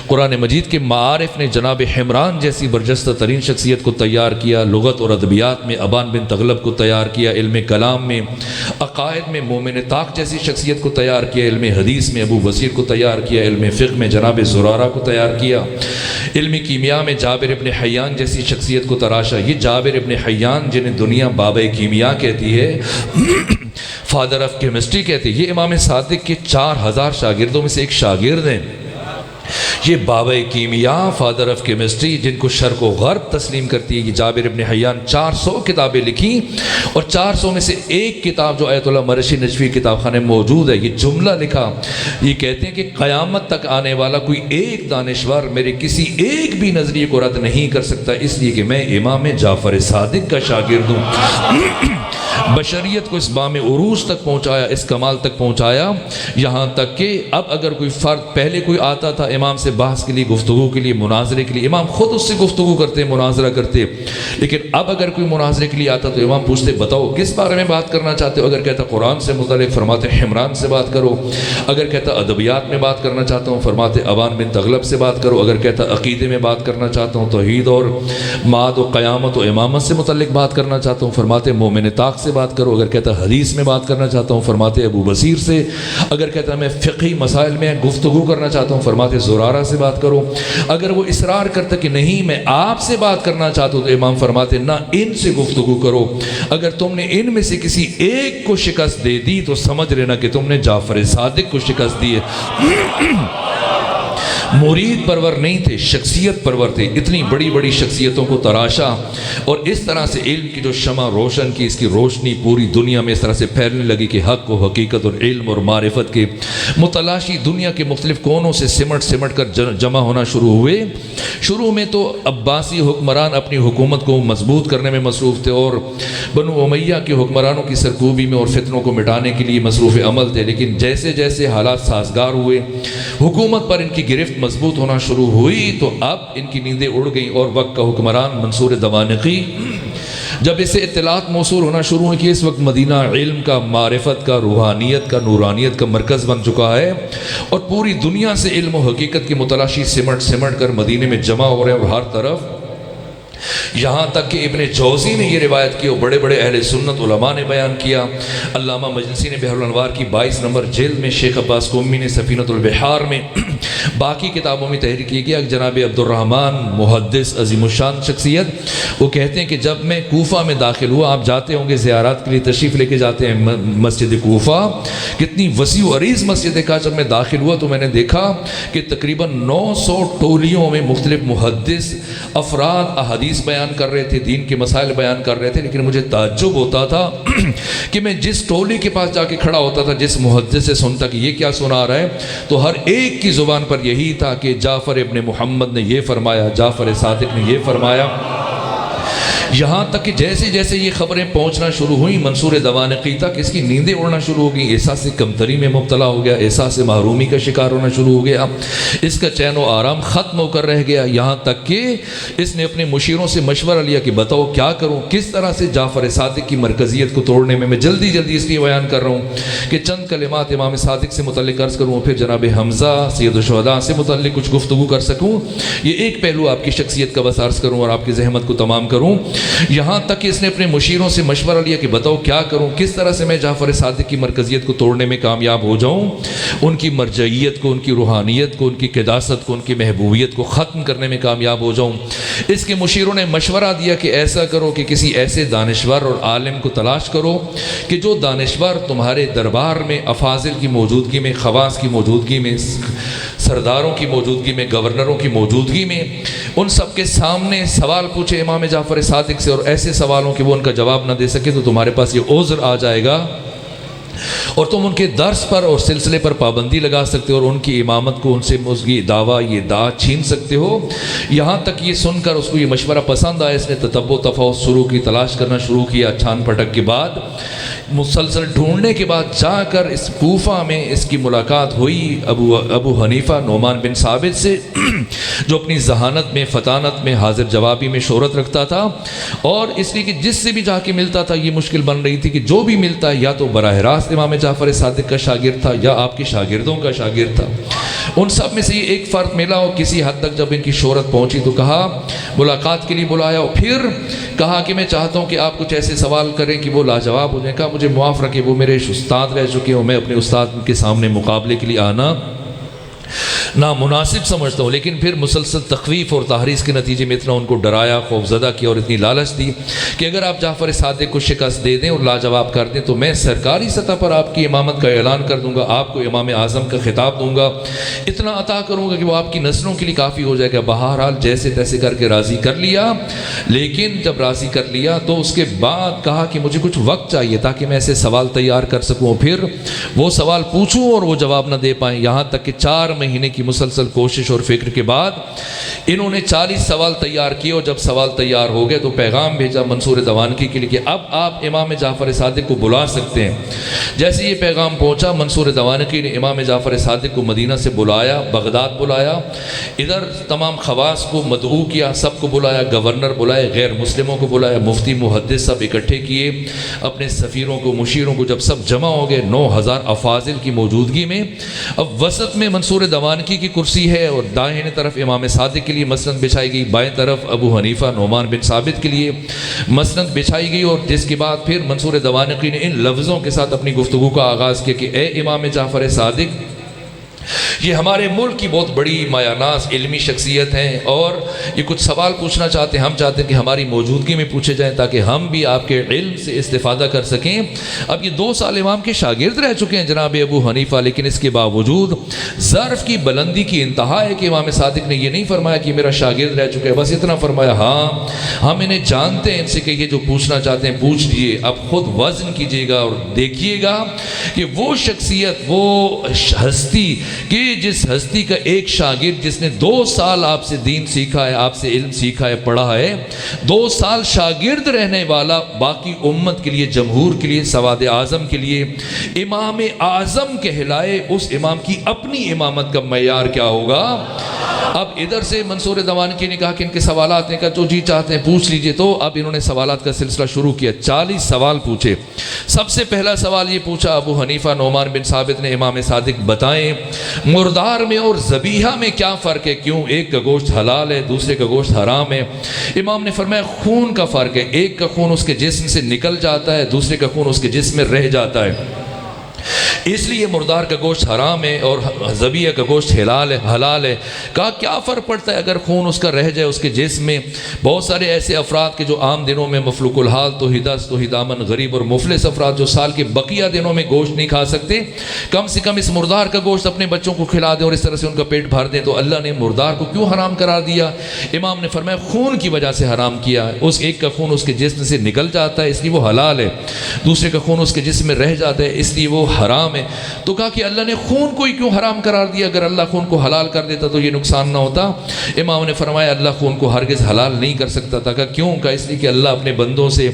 قرآن مجید کے معارف نے جناب حمران جیسی برجستہ ترین شخصیت کو تیار کیا. لغت اور ادبیات میں ابان بن تغلب کو تیار کیا. علم کلام میں، عقائد میں مومن طاق جیسی شخصیت کو تیار کیا. علم حدیث میں ابو بصیر کو تیار کیا. علم فقہ میں جناب زرارہ کو تیار کیا. علم کیمیا میں جابر ابن حیان جیسی شخصیت کو تراشا. یہ جابر ابن حیان جنہیں دنیا بابا کیمیا کہتی ہے، فادر آف کیمسٹری کہتے ہیں، یہ امام صادق کے 4000 شاگردوں میں سے ایک شاگرد ہیں. یہ بابا کیمیا، فادر آف کیمسٹری، جن کو شرق و غرب تسلیم کرتی ہے. یہ جابر ابن حیان 400 کتابیں لکھی اور 400 میں سے ایک کتاب جو آیت اللہ مرشی نجفی کتاب خانے موجود ہے، یہ جملہ لکھا. یہ کہتے ہیں کہ قیامت تک آنے والا کوئی ایک دانشور میرے کسی ایک بھی نظریے کو رد نہیں کر سکتا، اس لیے کہ میں امام جعفر صادق کا شاگرد ہوں. بشریت کو اس بام عروج تک پہنچایا، اس کمال تک پہنچایا، یہاں تک کہ اب اگر کوئی فرد پہلے کوئی آتا تھا امام سے بحث کے لیے، گفتگو کے لیے، مناظرے کے لیے، امام خود اس سے گفتگو کرتے، مناظرہ کرتے. لیکن اب اگر کوئی مناظرے کے لیے آتا تو امام پوچھتے بتاؤ کس بارے میں بات کرنا چاہتے ہو. اگر کہتا قرآن سے متعلق، فرماتے حمران سے بات کرو. اگر کہتا ادبیات میں بات کرنا چاہتا ہوں، فرماتے ابان بن تغلب سے بات کرو. اگر کہتا عقیدے میں بات کرنا چاہتا ہوں، توحید اور معاد و قیامت و امامت سے متعلق بات کرنا چاہتا ہوں، فرماتے مومن طاق سے بات کرو. اگر کہتا حدیث میں بات کرنا چاہتا ہوں، فرماتے ابو بصیر سے. اگر کہتا میں فقہی مسائل میں گفتگو کرنا چاہتا ہوں، فرماتے زرارہ سے بات کرو. اگر وہ اصرار کرتا کہ نہیں میں آپ سے بات کرنا چاہتا ہوں، تو امام فرماتے نہ ان سے گفتگو کرو. اگر تم نے ان میں سے کسی ایک کو شکست دے دی تو سمجھ لینا کہ تم نے جعفر صادق کو شکست دی ہے. مرید پرور نہیں تھے، شخصیت پرور تھے. اتنی بڑی بڑی شخصیتوں کو تراشا اور اس طرح سے علم کی جو شمع روشن کی، اس کی روشنی پوری دنیا میں اس طرح سے پھیلنے لگی کہ حق و حقیقت اور علم اور معرفت کے متلاشی دنیا کے مختلف کونوں سے سمٹ کر جمع ہونا شروع ہوئے. شروع میں تو عباسی حکمران اپنی حکومت کو مضبوط کرنے میں مصروف تھے اور بنو امیہ کے حکمرانوں کی سرکوبی میں اور فتنوں کو مٹانے کے لیے مصروف عمل تھے. لیکن جیسے جیسے حالات سازگار ہوئے، حکومت پر ان کی گرفت مضبوط ہونا شروع ہوئی، تو اب ان کی نیندیں اڑ گئیں اور وقت کا حکمران منصور دوانقی جب اسے اطلاعات موصول ہونا شروع ہوئی کہ اس وقت مدینہ علم کا، معرفت کا، روحانیت کا، نورانیت کا مرکز بن چکا ہے اور پوری دنیا سے علم و حقیقت کی متلاشی سمٹ کر مدینے میں جمع ہو رہے ہیں اور ہر طرف یہاں تک کہ ابن جوزی نے یہ روایت کی اور بڑے بڑے اہل سنت علماء نے بیان کیا۔ علامہ مجلسی نے بحر الانوار کی 22 نمبر جلد میں، شیخ عباس قمی نے سفینۃ البحار میں، باقی کتابوں میں تحریر کی گیا۔ جناب عبد الرحمن محدث عظیم الشان شخصیت، وہ کہتے ہیں کہ جب میں کوفہ میں داخل ہوا، آپ جاتے ہوں گے زیارات کے لیے تشریف لے کے جاتے ہیں مسجد کوفہ، کتنی وسیع و عریض مسجد کا، جب میں داخل ہوا تو میں نے دیکھا کہ تقریباً 900 ٹولیوں میں مختلف محدث افراد احادیث بیان کر رہے تھے، دین کے مسائل بیان کر رہے تھے، لیکن مجھے تعجب ہوتا تھا کہ میں جس ٹولی کے پاس جا کے کھڑا ہوتا تھا، جس محدث سے سنتا کہ یہ کیا سنا رہا ہے، تو ہر ایک کی زبان پر یہی تھا کہ جعفر ابن محمد نے یہ فرمایا، جعفر صادق نے یہ فرمایا۔ یہاں تک کہ جیسے جیسے یہ خبریں پہنچنا شروع ہوئیں، منصور دوانقی تک اس کی نیندیں اڑنا شروع ہو گئیں، احساس کمتری میں مبتلا ہو گیا، احساس محرومی کا شکار ہونا شروع ہو گیا، اس کا چین و آرام ختم ہو کر رہ گیا۔ یہاں تک کہ اس نے اپنے مشیروں سے مشورہ لیا کہ بتاؤ کیا کروں، کس طرح سے جعفر صادق کی مرکزیت کو توڑنے میں جلدی جلدی اس لیے بیان کر رہا ہوں کہ چند کلمات امام صادق سے متعلق عرض کروں، پھر جناب حمزہ سید الشہداء سے متعلق کچھ گفتگو کر سکوں، یہ ایک پہلو آپ کی شخصیت کا بس عرض کروں اور آپ کی زحمت کو تمام کروں۔ یہاں تک کہ اس نے اپنے مشیروں سے مشورہ لیا کہ بتاؤ کیا کروں، کس طرح سے میں جعفر صادق کی مرکزیت کو توڑنے میں کامیاب ہو جاؤں، ان کی مرجعیت کو، ان کی روحانیت کو، ان کی قداست کو، ان کی محبوبیت کو ختم کرنے میں کامیاب ہو جاؤں۔ اس کے مشیروں نے مشورہ دیا کہ ایسا کرو کہ کسی ایسے دانشور اور عالم کو تلاش کرو کہ جو دانشور تمہارے دربار میں افاضل کی موجودگی میں، خواص کی موجودگی میں، سرداروں کی موجودگی میں، گورنروں کی موجودگی میں ان سب کے سامنے سوال پوچھے امام جعفر صادق سے، اور ایسے سوالوں کہ وہ ان کا جواب نہ دے سکے تو تمہارے پاس یہ عذر آ جائے گا اور تم ان کے درس پر اور سلسلے پر پابندی لگا سکتے ہو اور ان کی امامت کو ان سے یہ دعویٰ یہ داع چھین سکتے ہو۔ یہاں تک یہ سن کر اس کو یہ مشورہ پسند آیا، اس نے تتبع تفحص شروع کی، تلاش کرنا شروع کیا، چھان پھٹک کے بعد مسلسل ڈھونڈنے کے بعد جا کر اس کوفہ میں اس کی ملاقات ہوئی ابو حنیفہ نعمان بن ثابت سے، جو اپنی ذہانت میں، فطانت میں، حاضر جوابی میں شہرت رکھتا تھا، اور اس لیے کہ جس سے بھی جا کے ملتا تھا یہ مشکل بن رہی تھی کہ جو بھی ملتا ہے یا تو براہ راست امام جعفر صادق کا شاگرد تھا یا آپ کے شاگردوں کا شاگرد تھا۔ ان سب میں سے یہ ایک فرد ملا اور کسی حد تک جب ان کی شہرت پہنچی تو کہا، ملاقات کے لیے بلایا اور پھر کہا کہ میں چاہتا ہوں کہ آپ کچھ ایسے سوال کریں کہ وہ لاجواب ہو جائیں۔ کہا مجھے معاف رکھیں، وہ میرے استاد رہ چکے ہوں، میں اپنے استاد کے سامنے مقابلے کے لیے آنا نامناسب سمجھتا ہوں، لیکن پھر مسلسل تخویف اور تحریض کے نتیجے میں اتنا ان کو ڈرایا، خوفزدہ کیا اور اتنی لالچ دی کہ اگر آپ جعفر صادق کو شکست دے دیں اور لاجواب کر دیں تو میں سرکاری سطح پر آپ کی امامت کا اعلان کر دوں گا، آپ کو امام اعظم کا خطاب دوں گا، اتنا عطا کروں گا کہ وہ آپ کی نسلوں کے لیے کافی ہو جائے گا۔ بہرحال جیسے تیسے کر کے راضی کر لیا، لیکن جب راضی کر لیا تو اس کے بعد کہا کہ مجھے کچھ وقت چاہیے تاکہ میں ایسے سوال تیار کر سکوں، پھر وہ سوال پوچھوں اور وہ جواب نہ دے پائیں۔ یہاں تک کہ 4 مہینے کی مسلسل کوشش اور فکر کے بعد انہوں نے 40 سوال تیار کیے، اور جب سوال تیار ہو گئے تو پیغام بھیجا منصور دوانقی کے لیے کہ اب آپ امام جعفر صادق کو بلا سکتے ہیں۔ جیسے یہ پیغام پہنچا، منصور دوانقی نے امام جعفر صادق کو مدینہ سے بلایا، بغداد بلایا، ادھر تمام خواص کو مدعو کیا، سب کو بلایا، گورنر بلائے، غیر مسلموں کو بلایا، مفتی محدث سب اکٹھے کیے، اپنے سفیروں کو، مشیروں کو، جب سب جمع ہو گئے 9000 افاضل کی موجودگی میں، اب وسط میں منصور دوانقی کی کرسی ہے اور دائیں طرف امام صادق کے لیے مسند بچھائی گئی، بائیں طرف ابو حنیفہ نعمان بن ثابت کے لیے مسند بچھائی گئی، اور جس کے بعد پھر منصور دوانقی نے ان لفظوں کے ساتھ اپنی گفتگو کا آغاز کیا کہ اے امام جعفر صادق، یہ ہمارے ملک کی بہت بڑی مایہ ناز علمی شخصیت ہیں اور یہ کچھ سوال پوچھنا چاہتے ہیں، ہم چاہتے ہیں کہ ہماری موجودگی میں پوچھے جائیں تاکہ ہم بھی آپ کے علم سے استفادہ کر سکیں۔ اب یہ 2 سال امام کے شاگرد رہ چکے ہیں جناب ابو حنیفہ، لیکن اس کے باوجود ظرف کی بلندی کی انتہا ہے کہ امام صادق نے یہ نہیں فرمایا کہ میرا شاگرد رہ چکا ہے، بس اتنا فرمایا ہاں ہم انہیں جانتے ہیں، ان سے کہ یہ جو پوچھنا چاہتے ہیں پوچھ لیجیے۔ اب خود وزن کیجیے گا اور دیکھیے گا کہ وہ شخصیت، وہ ہستی کہ جس ہستی کا ایک شاگرد جس نے 2 سال آپ سے دین سیکھا ہے، آپ سے علم سیکھا ہے، پڑھا ہے، 2 سال شاگرد رہنے والا باقی امت کے لیے، جمہور کے لیے، سواد اعظم کے لیے امام اعظم کہلائے، اس امام کی اپنی امامت کا معیار کیا ہوگا؟ اب ادھر سے منصور دوانقی نے کہا کہ ان کے سوالات نے کہا جو جی چاہتے ہیں پوچھ لیجئے، تو اب انہوں نے سوالات کا سلسلہ شروع کیا، 40 سوال پوچھے۔ سب سے پہلا سوال یہ پوچھا ابو حنیفہ نعمان بن ثابت نے، امام صادق بتائیں مردار میں اور ذبیحہ میں کیا فرق ہے؟ کیوں ایک کا گوشت حلال ہے دوسرے کا گوشت حرام ہے؟ امام نے فرمایا خون کا فرق ہے، ایک کا خون اس کے جسم سے نکل جاتا ہے، دوسرے کا خون اس کے جسم میں رہ جاتا ہے، اس لیے مردار کا گوشت حرام ہے اور ذبیحہ کا گوشت حلال ہے۔ کہا کیا فرق پڑتا ہے اگر خون اس کا رہ جائے اس کے جسم میں؟ بہت سارے ایسے افراد کے جو عام دنوں میں مفلوق الحال تو ہدامن غریب اور مفلس افراد جو سال کے بقیہ دنوں میں گوشت نہیں کھا سکتے، کم سے کم اس مردار کا گوشت اپنے بچوں کو کھلا دیں اور اس طرح سے ان کا پیٹ بھر دیں، تو اللہ نے مردار کو کیوں حرام قرار دیا؟ امام نے فرمایا خون کی وجہ سے حرام کیا ہے، اس ایک کا خون اس کے جسم سے نکل جاتا ہے اس لیے وہ حلال ہے، دوسرے کا خون اس کے جسم میں رہ جاتا ہے اس لیے وہ حرام ہے۔ تو کہا کہ اللہ نے خون کو ہی کیوں حرام قرار دیا؟ اگر اللہ خون کو حلال کر دیتا تو یہ نقصان نہ ہوتا؟ امام نے فرمایا اللہ خون کو ہرگز حلال نہیں کر سکتا تھا۔ کہا کیوں؟ کہا اس لیے کہ اللہ اپنے بندوں سے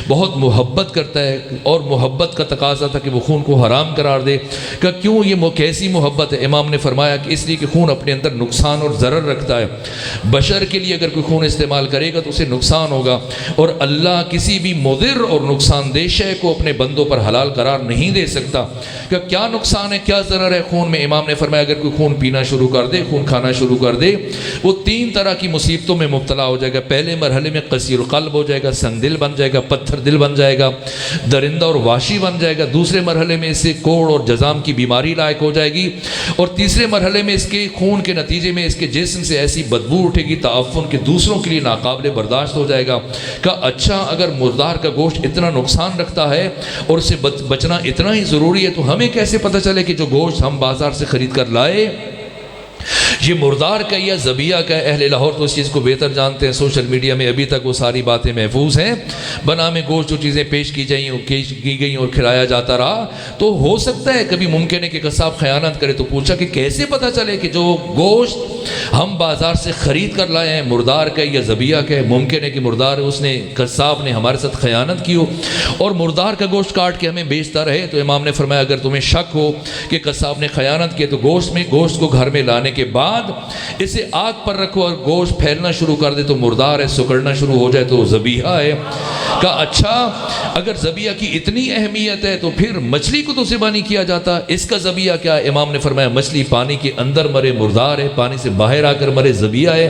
بہت محبت کرتا ہے اور محبت کا تقاضا تھا کہ وہ خون کو حرام قرار دے۔ کہا کیوں؟ یہ کیسی محبت ہے؟ امام نے فرمایا کہ اس لیے کہ خون اپنے اندر نقصان اور ضرر رکھتا ہے، بشر کے لیے اگر کوئی خون استعمال کرے گا تو اسے نقصان ہوگا، اور اللہ کسی بھی مضر اور نقصان دہ شے کو اپنے بندوں پر حلال قرار نہیں دے سکتا۔ کہ کیا نقصان ہے کیا ضرر ہے خون میں؟ امام نے فرمایا اگر کوئی خون پینا شروع کر دے، خون کھانا شروع کر دے، وہ 3 طرح کی مصیبتوں میں مبتلا ہو جائے گا۔ پہلے مرحلے میں قصیر القلب ہو جائے گا، سنگ دل بن جائے گا، پتھر دل بن جائے گا، درندہ اور وحشی بن جائے گا۔ دوسرے مرحلے میں اس سے کوڑ اور جزام کی بیماری لاحق ہو جائے گی، اور تیسرے مرحلے میں اس کے خون کے نتیجے میں اس کے جسم سے ایسی بدبو اٹھے گی تعفن کہ دوسروں کے لیے ناقابل برداشت ہو جائے گا۔ کہ اچھا اگر مردار کا گوشت اتنا نقصان رکھتا ہے اور اس سے بچنا اتنا ہی ضروری ہے تو ہمیں کیسے پتہ چلے کہ جو گوشت ہم بازار سے خرید کر لائے یہ مردار کا یا ذبیحہ کا ہے؟ اہل لاہور تو اس چیز کو بہتر جانتے ہیں، سوشل میڈیا میں ابھی تک وہ ساری باتیں محفوظ ہیں۔ بنا میں گوشت جو چیزیں پیش کی گئیں اور کھلایا جاتا رہا، تو ہو سکتا ہے کبھی ممکن ہے کہ قصاب خیانت کرے، تو پوچھا کہ کیسے پتہ چلے کہ جو گوشت ہم بازار سے خرید کر لائے ہیں مردار کا یا ذبیحہ کا ہے؟ ممکن ہے کہ مردار اس نے قصاب نے ہمارے ساتھ خیانت کی ہو اور مردار کا گوشت کاٹ کے ہمیں بیچتا رہے۔ تو امام نے فرمایا اگر تمہیں شک ہو کہ قصاب نے خیانت کی تو گوشت کو گھر میں لانے کے بعد اسے آگ پر رکھو اور گوشت پھیلنا شروع کر دے تو مردار ہے، سکڑنا شروع ہو جائے تو ذبیحہ ہے۔ کہا اچھا اگر ذبیحہ کی اتنی اہمیت ہے تو پھر مچھلی کو تو ذبح نہیں کیا جاتا، اس کا ذبیحہ کیا ہے؟ امام نے فرمایا مچھلی پانی کے اندر مرے مردار ہے، پانی سے باہر آ کر مرے ذبیحہ ہے۔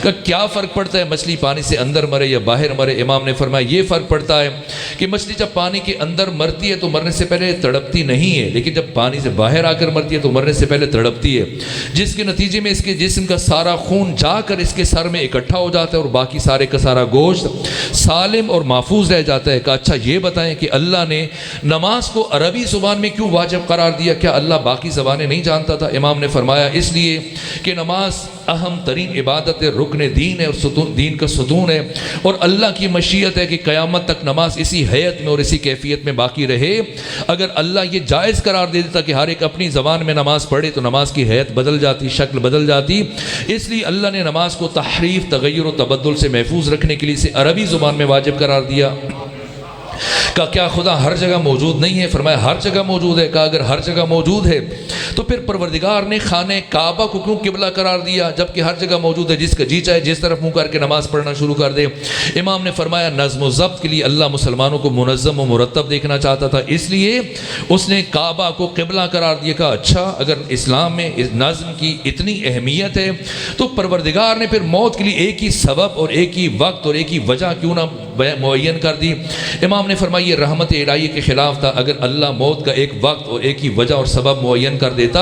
کہ کیا فرق پڑتا ہے مچھلی پانی سے اندر مرے یا باہر مرے؟ امام نے فرمایا یہ فرق پڑتا ہے کہ مچھلی جب پانی کے اندر مرتی ہے تو مرنے سے پہلے تڑپتی نہیں ہے، لیکن جب پانی سے باہر آ کر مرتی ہے تو مرنے سے پہلے تڑپتی ہے، جس کے نتیجے میں اس کے جسم کا سارا خون جا کر اس کے سر میں اکٹھا ہو جاتا ہے اور باقی سارے کا سارا گوشت سالم اور محفوظ رہ جاتا ہے۔ کہ اچھا یہ بتائیں کہ اللہ نے نماز کو عربی زبان میں کیوں واجب قرار دیا؟ کیا اللہ باقی زبانیں نہیں جانتا تھا؟ امام نے فرمایا اس لیے کہ نماز اہم ترین عبادت ہے، رکن دین ہے اور دین کا ستون ہے، اور اللہ کی مشیت ہے کہ قیامت تک نماز اسی حیت میں اور اسی کیفیت میں باقی رہے۔ اگر اللہ یہ جائز قرار دے دیتا کہ ہر ایک اپنی زبان میں نماز پڑھے تو نماز کی حیت بدل جاتی، شکل بدل جاتی۔ اس لیے اللہ نے نماز کو تحریف، تغیر و تبدل سے محفوظ رکھنے کے لیے اسے عربی زبان میں واجب قرار دیا۔ کہ کیا خدا ہر جگہ موجود نہیں ہے؟ فرمایا ہر جگہ موجود ہے۔ کہا اگر ہر جگہ موجود ہے تو پھر پروردگار نے خانہ کعبہ کو کیوں قبلہ قرار دیا جبکہ ہر جگہ موجود ہے؟ جس کا جی چاہے جس طرف منہ کر کے نماز پڑھنا شروع کر دے۔ امام نے فرمایا نظم و ضبط کے لیے اللہ مسلمانوں کو منظم و مرتب دیکھنا چاہتا تھا، اس لیے اس نے کعبہ کو قبلہ قرار دیا۔ کہا اچھا اگر اسلام میں اس نظم کی اتنی اہمیت ہے تو پروردگار نے پھر موت کے لیے ایک ہی سبب اور ایک ہی وقت اور ایک ہی وجہ کیوں نہ معین کر دی؟ امام نے فرمایا یہ رحمت الہی کے خلاف تھا۔ اگر اللہ موت کا ایک وقت اور ایک ہی وجہ اور سبب معین کر دیتا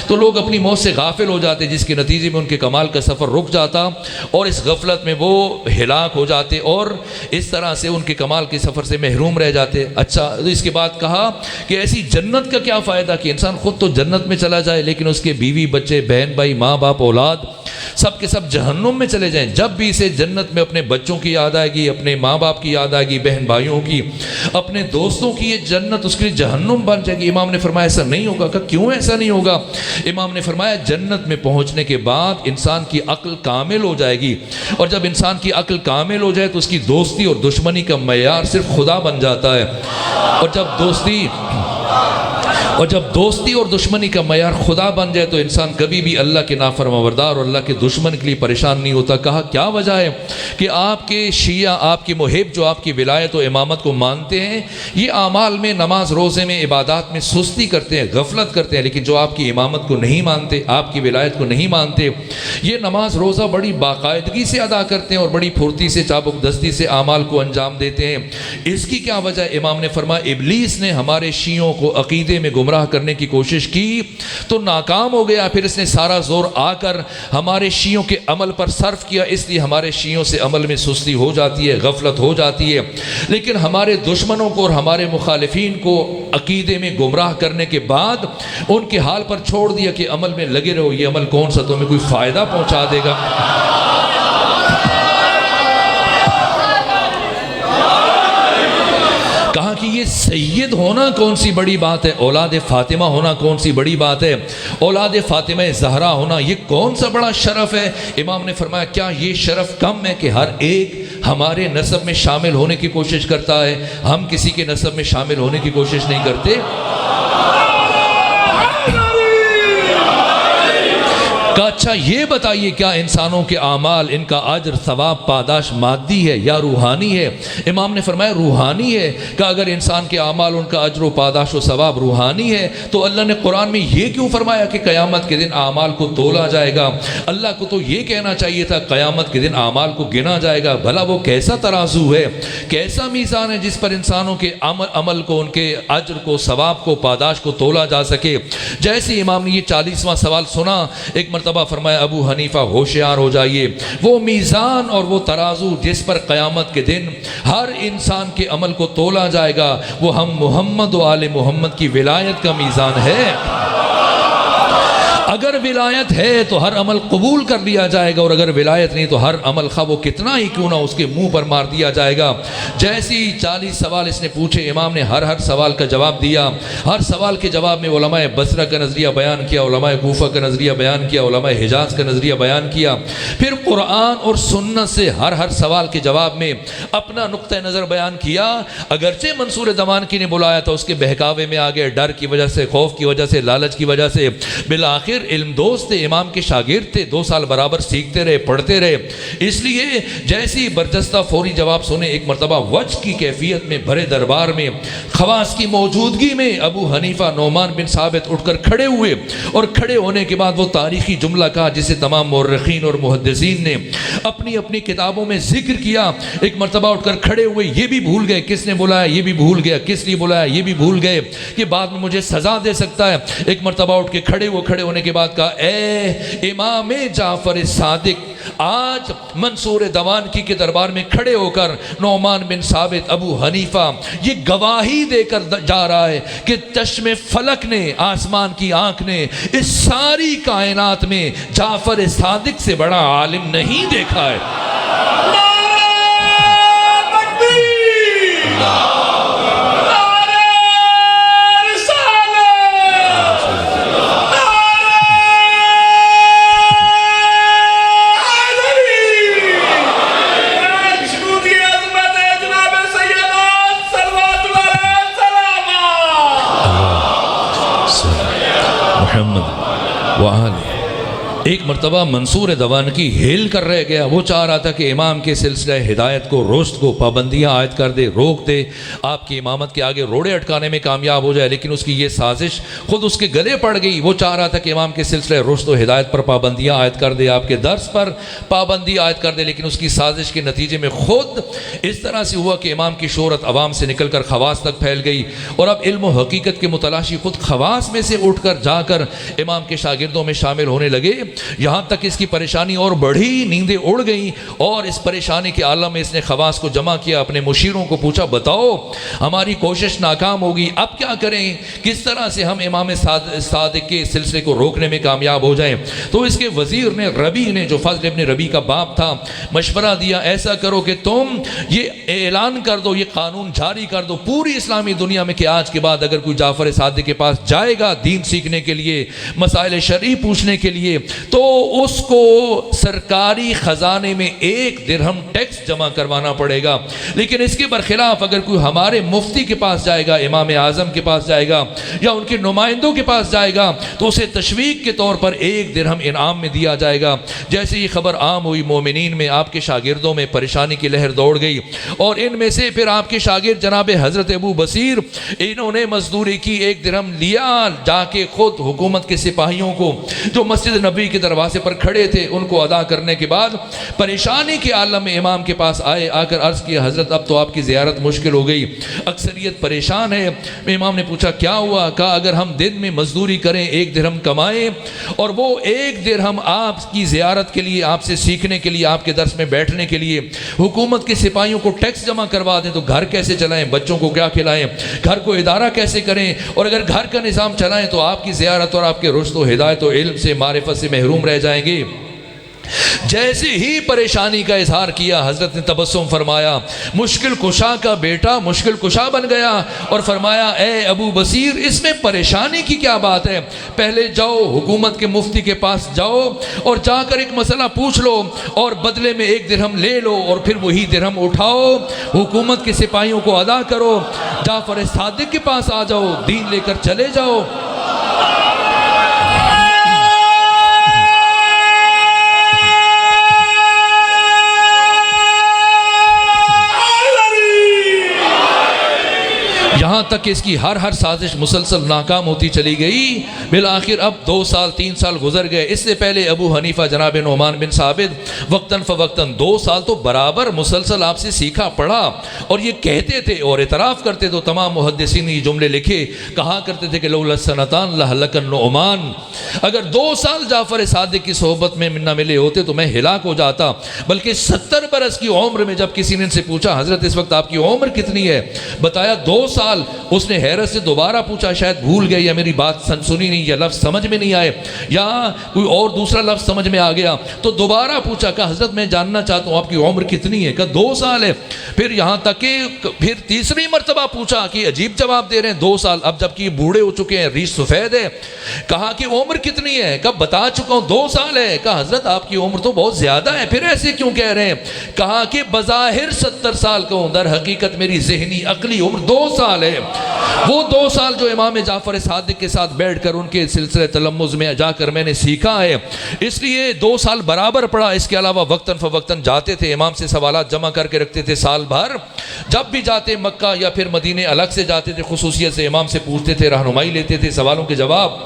تو لوگ اپنی موت سے غافل ہو جاتے، جس کے نتیجے میں ان کے کمال کا سفر رک جاتا اور اس غفلت میں وہ ہلاک ہو جاتے اور اس طرح سے ان کے کمال کے سفر سے محروم رہ جاتے۔ اچھا اس کے بعد کہا کہ ایسی جنت کا کیا فائدہ کہ انسان خود تو جنت میں چلا جائے لیکن اس کے بیوی بچے بہن بھائی ماں باپ اولاد سب کے سب جہنم میں چلے جائیں۔ جب بھی اسے جنت میں اپنے بچوں کی یاد آئے گی، اپنے ماں باپ کی یاد آئے گی، بہن بھائیوں کی، اپنے دوستوں کی، یہ جنت اس کے لیے جہنم بن جائے گی۔ امام نے فرمایا ایسا نہیں ہوگا۔ کہ کیوں ایسا نہیں ہوگا؟ امام نے فرمایا جنت میں پہنچنے کے بعد انسان کی عقل کامل ہو جائے گی، اور جب انسان کی عقل کامل ہو جائے تو اس کی دوستی اور دشمنی کا معیار صرف خدا بن جاتا ہے، اور جب دوستی اور جب دوستی اور دشمنی کا معیار خدا بن جائے تو انسان کبھی بھی اللہ کے نافرمانبردار اور اللہ کے دشمن کے لیے پریشان نہیں ہوتا۔ کہا کیا وجہ ہے کہ آپ کے شیعہ، آپ کے محب جو آپ کی ولایت و امامت کو مانتے ہیں، یہ اعمال میں، نماز روزے میں، عبادات میں سستی کرتے ہیں، غفلت کرتے ہیں، لیکن جو آپ کی امامت کو نہیں مانتے، آپ کی ولایت کو نہیں مانتے، یہ نماز روزہ بڑی باقاعدگی سے ادا کرتے ہیں اور بڑی پھرتی سے، چابک دستی سے اعمال کو انجام دیتے ہیں۔ اس کی کیا وجہ ہے؟ امام نے فرمایا ابلیس نے ہمارے شیعوں کو عقیدے میں گمراہ کرنے کی کوشش کی تو ناکام ہو گیا، پھر اس نے سارا زور آ کر ہمارے شیعوں کے عمل پر صرف کیا، اس لیے ہمارے شیعوں سے عمل میں سستی ہو جاتی ہے، غفلت ہو جاتی ہے۔ لیکن ہمارے دشمنوں کو اور ہمارے مخالفین کو عقیدے میں گمراہ کرنے کے بعد ان کے حال پر چھوڑ دیا کہ عمل میں لگے رہو، یہ عمل کون سا تمہیں کوئی فائدہ پہنچا دے گا۔ کہا کہ یہ سید ہونا کون سی بڑی بات ہے، اولاد فاطمہ ہونا کون سی بڑی بات ہے، اولاد فاطمہ زہرا ہونا یہ کون سا بڑا شرف ہے۔ امام نے فرمایا کیا یہ شرف کم ہے کہ ہر ایک ہمارے نسب میں شامل ہونے کی کوشش کرتا ہے، ہم کسی کے نسب میں شامل ہونے کی کوشش نہیں کرتے۔ کہا اچھا یہ بتائیے کیا انسانوں کے اعمال، ان کا اجر ثواب پاداش مادی ہے یا روحانی ہے؟ امام نے فرمایا روحانی ہے۔ کہ اگر انسان کے اعمال، ان کا اجر و پاداش و ثواب روحانی ہے تو اللہ نے قرآن میں یہ کیوں فرمایا کہ قیامت کے دن اعمال کو تولا جائے گا؟ اللہ کو تو یہ کہنا چاہیے تھا قیامت کے دن اعمال کو گنا جائے گا۔ بھلا وہ کیسا ترازو ہے، کیسا میزان ہے جس پر انسانوں کے عمل کو، ان کے اجر کو، ثواب کو، پاداش کو تولا جا سکے؟ جیسے امام نے یہ 40واں سوال سنا، ایک مرتبہ فرمایا ابو حنیفہ ہوشیار ہو جائیے، وہ میزان اور وہ ترازو جس پر قیامت کے دن ہر انسان کے عمل کو تولا جائے گا، وہ ہم محمد و آل محمد کی ولایت کا میزان ہے۔ اگر ولایت ہے تو ہر عمل قبول کر لیا جائے گا، اور اگر ولایت نہیں تو ہر عمل خواہ وہ کتنا ہی کیوں نہ اس کے منہ پر مار دیا جائے گا۔ جیسی 40 سوال اس نے پوچھے، امام نے ہر سوال کا جواب دیا۔ ہر سوال کے جواب میں علماء بصرہ کا نظریہ بیان کیا، علماء کوفہ کا نظریہ بیان کیا، علماء حجاز کا نظریہ بیان کیا، پھر قرآن اور سنت سے ہر سوال کے جواب میں اپنا نقطہ نظر بیان کیا۔ اگرچہ منصور دوانکی نے بلایا تھا، اس کے بہکاوے میں آ گئے، ڈر کی وجہ سے، خوف کی وجہ سے، لالچ کی وجہ سے، بالآخر علم دوست تھے، امام کے شاگرد تھے، 2 سال برابر سیکھتے رہے، پڑھتے رہے۔ اس لیے جیسی برجستہ فوری جواب سنے، ایک مرتبہ وجہ کی کیفیت میں بھرے دربار میں خواص کی موجودگی میں ابو حنیفہ نعمان بن ثابت اٹھ کر کھڑے ہوئے، اور کھڑے ہونے کے بعد وہ تاریخی جملہ کہا جسے تمام مورخین اور محدثین نے اپنی اپنی کتابوں میں ذکر کیا۔ ایک مرتبہ اٹھ کر کھڑے ہوئے، یہ بھی بھول گئے کس نے بلایا، یہ بھی بھول گیا کس لیے بلایا، یہ بھی بھول گئے کہ بعد میں مجھے سزا دے سکتا ہے۔ ایک مرتبہ اٹھ کے کھڑے ہوئے، کھڑے ہونے کے بعد کہا اے امام جعفر صادق، آج منصور دوانکی کے دربار میں کھڑے ہو کر نعمان بن ثابت ابو حنیفہ یہ گواہی دے کر جا رہا ہے کہ چشم فلک نے، آسمان کی آنکھ نے اس ساری کائنات میں جعفر صادق سے بڑا عالم نہیں دیکھا ہے۔ ایک مرتبہ منصور دوانکی ہل کر رہ گیا، وہ چاہ رہا تھا کہ امام کے سلسلہ ہدایت کو، رشد کو پابندیاں عائد کر دے، روک دے، آپ کی امامت کے آگے روڑے اٹکانے میں کامیاب ہو جائے، لیکن اس کی یہ سازش خود اس کے گلے پڑ گئی۔ وہ چاہ رہا تھا کہ امام کے سلسلہ رشد و ہدایت پر پابندیاں عائد کر دے، آپ کے درس پر پابندی عائد کر دے، لیکن اس کی سازش کے نتیجے میں خود اس طرح سے ہوا کہ امام کی شہرت عوام سے نکل کر خواص تک پھیل گئی، اور اب علم و حقیقت کے متلاشی خود خواص میں سے اٹھ کر جا کر امام کے شاگردوں میں شامل ہونے لگے۔ یہاں تک اس کی پریشانی اور بڑھی، نیندیں اڑ گئیں، اور اس پریشانی کے عالم میں اس نے خواص کو جمع کیا، اپنے مشیروں کو پوچھا بتاؤ ہماری کوشش ناکام ہوگی، اب کیا کریں، کس طرح سے ہم امام صادق کے سلسلے کو روکنے میں کامیاب ہو جائیں؟ تو اس کے وزیر نے، ربی نے، جو فضل ابن ربی کا باپ تھا، مشورہ دیا ایسا کرو کہ تم یہ اعلان کر دو، یہ قانون جاری کر دو پوری اسلامی دنیا میں کہ آج کے بعد اگر کوئی جعفر صادق کے پاس جائے گا دین سیکھنے کے لیے، مسائل شرعی پوچھنے کے لیے، تو اس کو سرکاری خزانے میں 1 درہم ٹیکس جمع کروانا پڑے گا۔ لیکن اس کے برخلاف اگر کوئی ہمارے مفتی کے پاس جائے گا، امام اعظم کے پاس جائے گا یا ان کے نمائندوں کے پاس جائے گا تو اسے تشویق کے طور پر 1 درہم انعام میں دیا جائے گا۔ جیسے یہ خبر عام ہوئی، مومنین میں آپ کے شاگردوں میں پریشانی کی لہر دوڑ گئی، اور ان میں سے پھر آپ کے شاگرد جناب حضرت ابو بصیر، انہوں نے مزدوری کی، 1 درہم لیا، جا کے خود حکومت کے سپاہیوں کو جو مسجد نبوی کے دروازے پر کھڑے تھے ان کو ادا کرنے کے بعد پریشانی کے عالم میں امام کے پاس آئے، آ کر عرض کیا حضرت اب تو آپ کی زیارت مشکل ہو گئی، اکثریت پریشان ہے۔ امام نے پوچھا کیا ہوا؟ کہا اگر ہم دن میں مزدوری کریں، 1 درہم کمائیں، اور وہ 1 درہم آپ کی زیارت کے لیے، آپ سے سیکھنے کے لیے، آپ کے درس میں بیٹھنے کے لیے حکومت کے سپاہیوں کو ٹیکس جمع کروا دیں تو گھر کیسے چلائیں، بچوں کو کیا کھلائیں، گھر کو ادارہ کیسے کریں، اور اگر گھر کا نظام چلائیں تو آپ کی زیارت اور آپ کے رشد و ہدایت و علم سے، معرفت سے محروم رہ جائیں گے۔ جیسے ہی پریشانی کا اظہار کیا حضرت نے تبسم فرمایا، مشکل کشا کا بیٹا مشکل کشا بن گیا، اور فرمایا اے ابو بصیر اس میں پریشانی کی کیا بات ہے، پہلے جاؤ حکومت کے مفتی کے پاس جاؤ اور جا کر ایک مسئلہ پوچھ لو اور بدلے میں 1 درہم لے لو، اور پھر وہی درہم اٹھاؤ حکومت کے سپاہیوں کو ادا کرو، جعفر صادق کے پاس آ جاؤ، دین لے کر چلے جاؤ۔ یہاں تک کہ اس کی ہر سازش مسلسل ناکام ہوتی چلی گئی۔ بالآخر اب 2 سال 3 سال گزر گئے۔ اس سے پہلے ابو حنیفہ جناب نعمان بن ثابت وقتاً فوقتاً 2 سال تو برابر مسلسل آپ سے سیکھا پڑھا، اور یہ کہتے تھے اور اعتراف کرتے تو تمام محدثین نے یہ جملے لکھے، کہا کرتے تھے کہ لولا السنتان لہلک النعمان، اگر 2 سال جعفر صادق کی صحبت میں نہ ملے ہوتے تو میں ہلاک ہو جاتا۔ بلکہ 70 برس کی عمر میں جب کسی نے ان سے پوچھا حضرت اس وقت آپ کی عمر کتنی ہے، بتایا 2 سال۔ اس نے حیرت سے دوبارہ پوچھا، شاید بھول گئے یا میری بات سنی نہیں یا لفظ سمجھ میں نہیں آئے یا کوئی اور دوسرا لفظ سمجھ میں آ گیا، تو دوبارہ پوچھا کہ حضرت میں جاننا چاہتا ہوں آپ کی عمر کتنی ہے، کہ 2 سال ہے۔ پھر یہاں تک کہ پھر تیسری مرتبہ پوچھا کہ عجیب جواب دے رہے ہیں، 2 سال، اب جب کہ بوڑھے ہو چکے ہیں، ریش سفید ہے، کہا کہ عمر کتنی ہے، کب بتا چکا ہوں 2 سال ہے، کہا حضرت آپ کی عمر تو بہت زیادہ ہے، پھر ایسے کیوں کہہ رہے ہیں، کہا کہ بظاہر 70 سال کا ہوں، در حقیقت میری ذہنی عقلی عمر 2 سال ہے۔ وہ 2 سال جو امام جعفر صادق کے ساتھ بیٹھ کر ان کے سلسلے تلمذ میں جا کر میں نے سیکھا ہے، اس لیے 2 سال برابر پڑھا۔ اس کے علاوہ وقتاً فوقتاً جاتے تھے، امام سے سوالات جمع کر کے رکھتے تھے سال بھر، جب بھی جاتے مکہ یا پھر مدینے الگ سے جاتے تھے، خصوصیت سے امام سے پوچھتے تھے، رہنمائی لیتے تھے، سوالوں کے جواب۔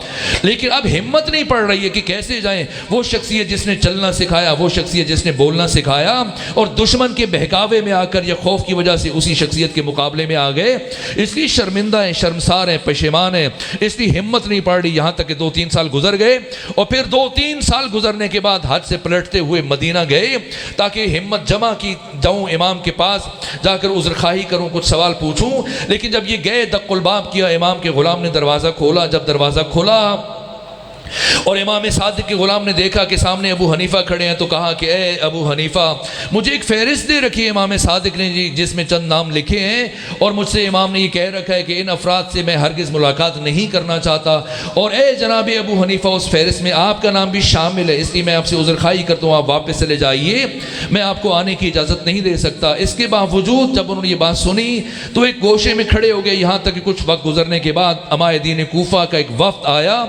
لیکن اب ہمت نہیں پڑ رہی ہے کہ کیسے جائیں، وہ شخصیت جس نے چلنا سکھایا، وہ شخصیت جس نے بولنا سکھایا، اور دشمن کے بہکاوے میں آ کر یا خوف کی وجہ سے اسی شخصیت کے مقابلے میں آ گئے، اس لیے شرمندہ ہیں، شرمسار ہیں، پشیمان ہیں، اس لیے ہمت نہیں پڑ رہی۔ یہاں تک کہ 2-3 سال گزر گئے، اور پھر 2-3 سال گزرنے کے بعد حج سے پلٹتے ہوئے مدینہ گئے تاکہ ہمت جمع کی جاؤں، امام کے پاس جا کر عذر خواہی کروں، کچھ سوال پوچھوں۔ لیکن جب یہ گئے دق الباب کیا، امام کے غلام نے دروازہ کھولا، جب دروازہ کھولا اور امام صادق کے غلام نے دیکھا کہ سامنے ابو حنیفہ کھڑے ہیں تو کہا کہ اے ابو حنیفہ مجھے ایک فہرست دے رکھی ہے امام صادق نے جی، جس میں چند نام لکھے ہیں، اور مجھ سے امام نے یہ کہہ رکھا ہے کہ ان افراد سے میں ہرگز ملاقات نہیں کرنا چاہتا، اور اے جناب ابو حنیفہ اس فہرست میں آپ کا نام بھی شامل ہے، اس لیے میں آپ سے عذر خواہی کرتا ہوں، آپ واپس چلے جائیے، میں آپ کو آنے کی اجازت نہیں دے سکتا۔ اس کے باوجود جب انہوں نے یہ بات سنی تو ایک گوشے میں کھڑے ہو گئے، یہاں تک کہ کچھ وقت گزرنے کے بعد امائدین کوفہ کا ایک وفد آیا،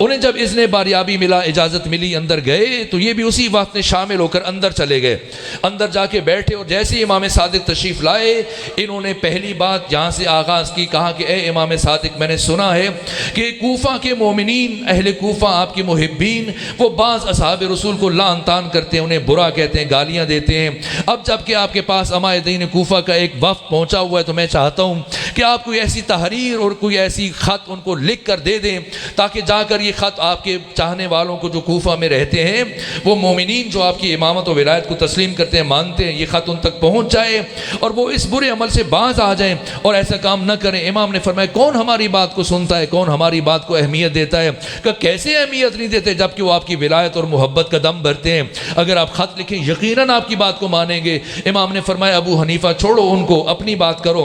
انہیں جب اس نے باریابی ملا، اجازت ملی، اندر گئے تو یہ بھی اسی وقت میں شامل ہو کر اندر چلے گئے، اندر جا کے بیٹھے، اور جیسے ہی امام صادق تشریف لائے انہوں نے پہلی بات یہاں سے آغاز کی، کہا کہ اے امام صادق میں نے سنا ہے کہ کوفہ کے مومنین، اہل کوفہ آپ کے محبین، وہ بعض اصحاب رسول کو لعن طعن کرتے ہیں، انہیں برا کہتے ہیں، گالیاں دیتے ہیں، اب جب کہ آپ کے پاس امائدین کوفہ کا ایک وفد پہنچا ہوا ہے تو میں چاہتا ہوں کہ آپ کوئی ایسی تحریر اور کوئی ایسی خط ان کو لکھ کر دے دیں تاکہ جا کر یہ خط آپ کے چاہنے والوں کو جو کوفہ میں رہتے ہیں، وہ مومنین جو آپ کی امامت و ولایت کو تسلیم کرتے ہیں، مانتے ہیں، یہ خط ان تک پہنچ جائے اور وہ اس برے عمل سے باز آ جائیں اور ایسا کام نہ کریں۔ امام نے فرمایا کون ہماری بات کو سنتا ہے، کون ہماری بات کو اہمیت دیتا ہے؟ کہ کیسے اہمیت نہیں دیتے جبکہ وہ آپ کی ولایت اور محبت کا دم بھرتے ہیں، اگر آپ خط لکھیں یقیناً آپ کی بات کو مانیں گے۔ امام نے فرمایا ابو حنیفہ چھوڑو ان کو، اپنی بات کرو،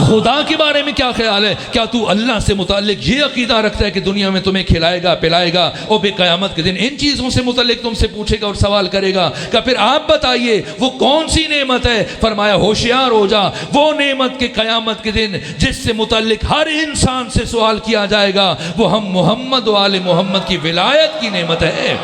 خدا کے بارے میں کیا خیال ہے؟ کیا تو اللہ سے متعلق یہ عقیدہ رکھتا ہے کہ دنیا میں تمہیں کھلائے گا پلائے گا اور پھر قیامت کے دن ان چیزوں سے متعلق تم سے پوچھے گا اور سوال کرے گا؟ کہ پھر آپ بتائیے وہ کون سی نعمت ہے؟ فرمایا ہوشیار ہو جا، وہ نعمت کے قیامت کے دن جس سے متعلق ہر انسان سے سوال کیا جائے گا، وہ ہم محمد و آل محمد کی ولایت کی نعمت ہے۔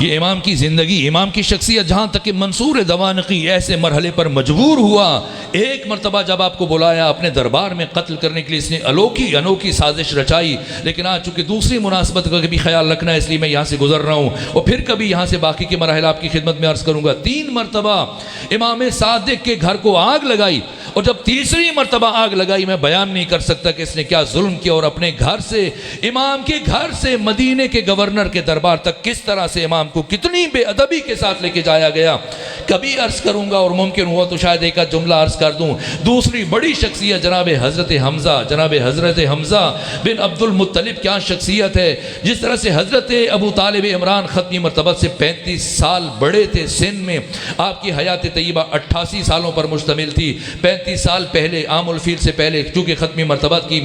یہ امام کی زندگی، امام کی شخصیت، جہاں تک کہ منصور دوانقی ایسے مرحلے پر مجبور ہوا، ایک مرتبہ جب آپ کو بلایا اپنے دربار میں قتل کرنے کے لیے، اس نے انوکھی سازش رچائی، لیکن آج چونکہ دوسری مناسبت کا بھی خیال رکھنا ہے اس لیے میں یہاں سے گزر رہا ہوں اور پھر کبھی یہاں سے باقی کے مراحل آپ کی خدمت میں عرض کروں گا۔ 3 مرتبہ امام صادق کے گھر کو آگ لگائی، اور جب تیسری مرتبہ آگ لگائی میں بیان نہیں کر سکتا کہ اس نے کیا ظلم کیا، اور اپنے گھر سے، امام کے گھر سے مدینے کے گورنر کے دربار تک کس طرح سے امام کو کتنی بے ادبی کے ساتھ لے کے جایا گیا، کبھی عرض کروں گا، اور ممکن ہوا تو شاید ایک جملہ عرض کر دوں۔ دوسری بڑی شخصیت جناب حضرت حمزہ بن عبد المطلب، کیا شخصیت ہے! جس طرح سے حضرت ابو طالب عمران ختمی مرتبت سے 35 سال بڑے تھے سن میں، آپ کی حیات طیبہ 88 سالوں پر مشتمل تھی۔ 35 سال پہلے عام الفیل سے پہلے، چونکہ ختمی مرتبت کی